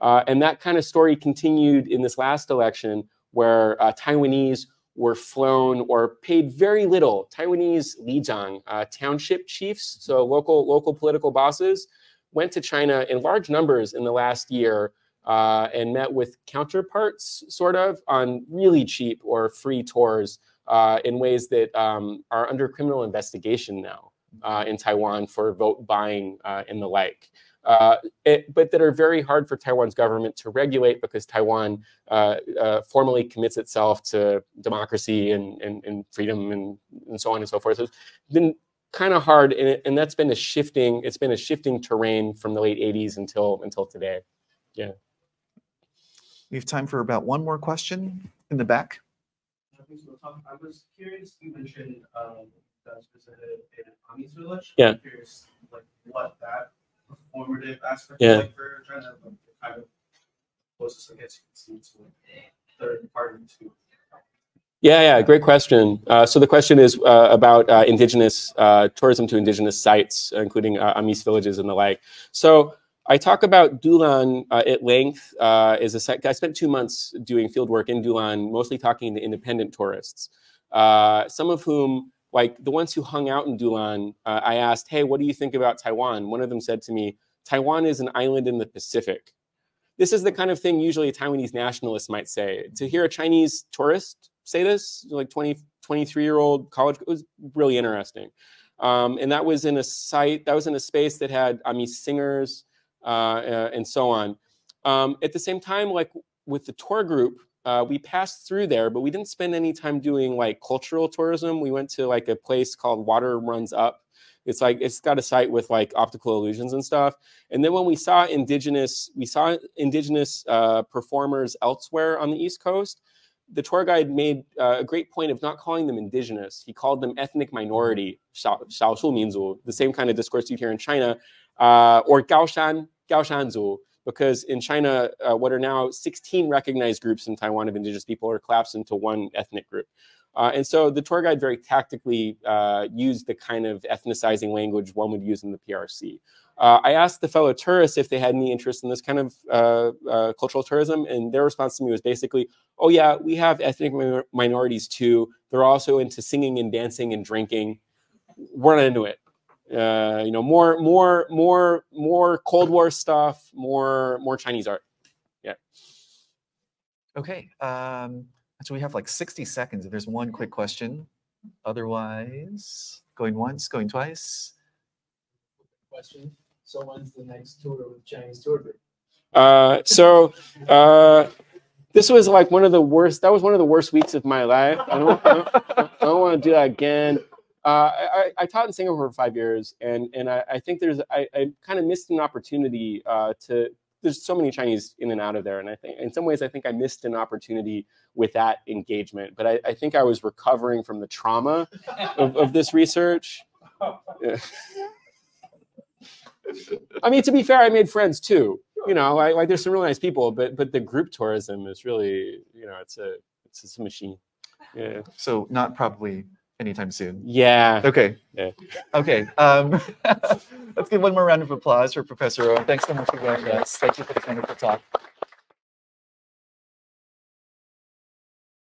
And that kind of story continued in this last election where Taiwanese were flown or paid very little. Taiwanese lijiang, township chiefs, so local political bosses, went to China in large numbers in the last year and met with counterparts, sort of, on really cheap or free tours in ways that are under criminal investigation now in Taiwan for vote buying and the like. But that are very hard for Taiwan's government to regulate because Taiwan formally commits itself to democracy and freedom and so on and so forth. So it's been kind of hard, and that's been it's been a shifting terrain from the late 80s until today. Yeah.
We have time for about one more question in the back.
I was curious, you mentioned that specific Taiwanese village.
Yeah.
I'm curious, like, what that performative aspect
Yeah.
is like for China, like, the kind of closest, I guess you can see to third party to.
Yeah, great question. So the question is about indigenous tourism to indigenous sites, including Amis villages and the like. So I talk about Dulan at length as a site. I spent 2 months doing field work in Dulan, mostly talking to independent tourists, some of whom, like the ones who hung out in Dulan, I asked, hey, what do you think about Taiwan? One of them said to me, Taiwan is an island in the Pacific. This is the kind of thing usually a Taiwanese nationalist might say. To hear a Chinese tourist say this, like 23-year-old college, it was really interesting. And that was in a site, that was in a space that had Amis singers and so on. At the same time, like with the tour group, we passed through there, but we didn't spend any time doing like cultural tourism. We went to like a place called Water Runs Up. It's like, it's got a site with like optical illusions and stuff. And then when we saw indigenous performers elsewhere on the East Coast, the tour guide made a great point of not calling them indigenous. He called them ethnic minority, 少数民族, the same kind of discourse you'd hear in China, or 高山族, because in China, what are now 16 recognized groups in Taiwan of indigenous people are collapsed into one ethnic group. And so the tour guide very tactically used the kind of ethnicizing language one would use in the PRC. I asked the fellow tourists if they had any interest in this kind of cultural tourism, and their response to me was basically, oh yeah, we have ethnic minorities too. They're also into singing and dancing and drinking. We're not into it. You know, more Cold War stuff, more Chinese art. Yeah.
Okay. So we have like 60 seconds. If there's one quick question, otherwise, going once, going twice.
Question. So when's the next tour with Chinese tour group?
This was like one of the worst. That was one of the worst weeks of my life. I don't want to do that again. I taught in Singapore for 5 years, and I think I kind of missed an opportunity there's so many Chinese in and out of there, and I think in some ways I think I missed an opportunity with that engagement. But I think I was recovering from the trauma of this research. Yeah. I mean, to be fair, I made friends too. You know, like there's some really nice people, but the group tourism is really, you know, it's It's just a machine. Yeah.
So not probably anytime soon.
Yeah.
Okay.
Yeah.
Okay. Let's give one more round of applause for Professor Rowen. Thanks so much for joining us. Thank you for this wonderful talk.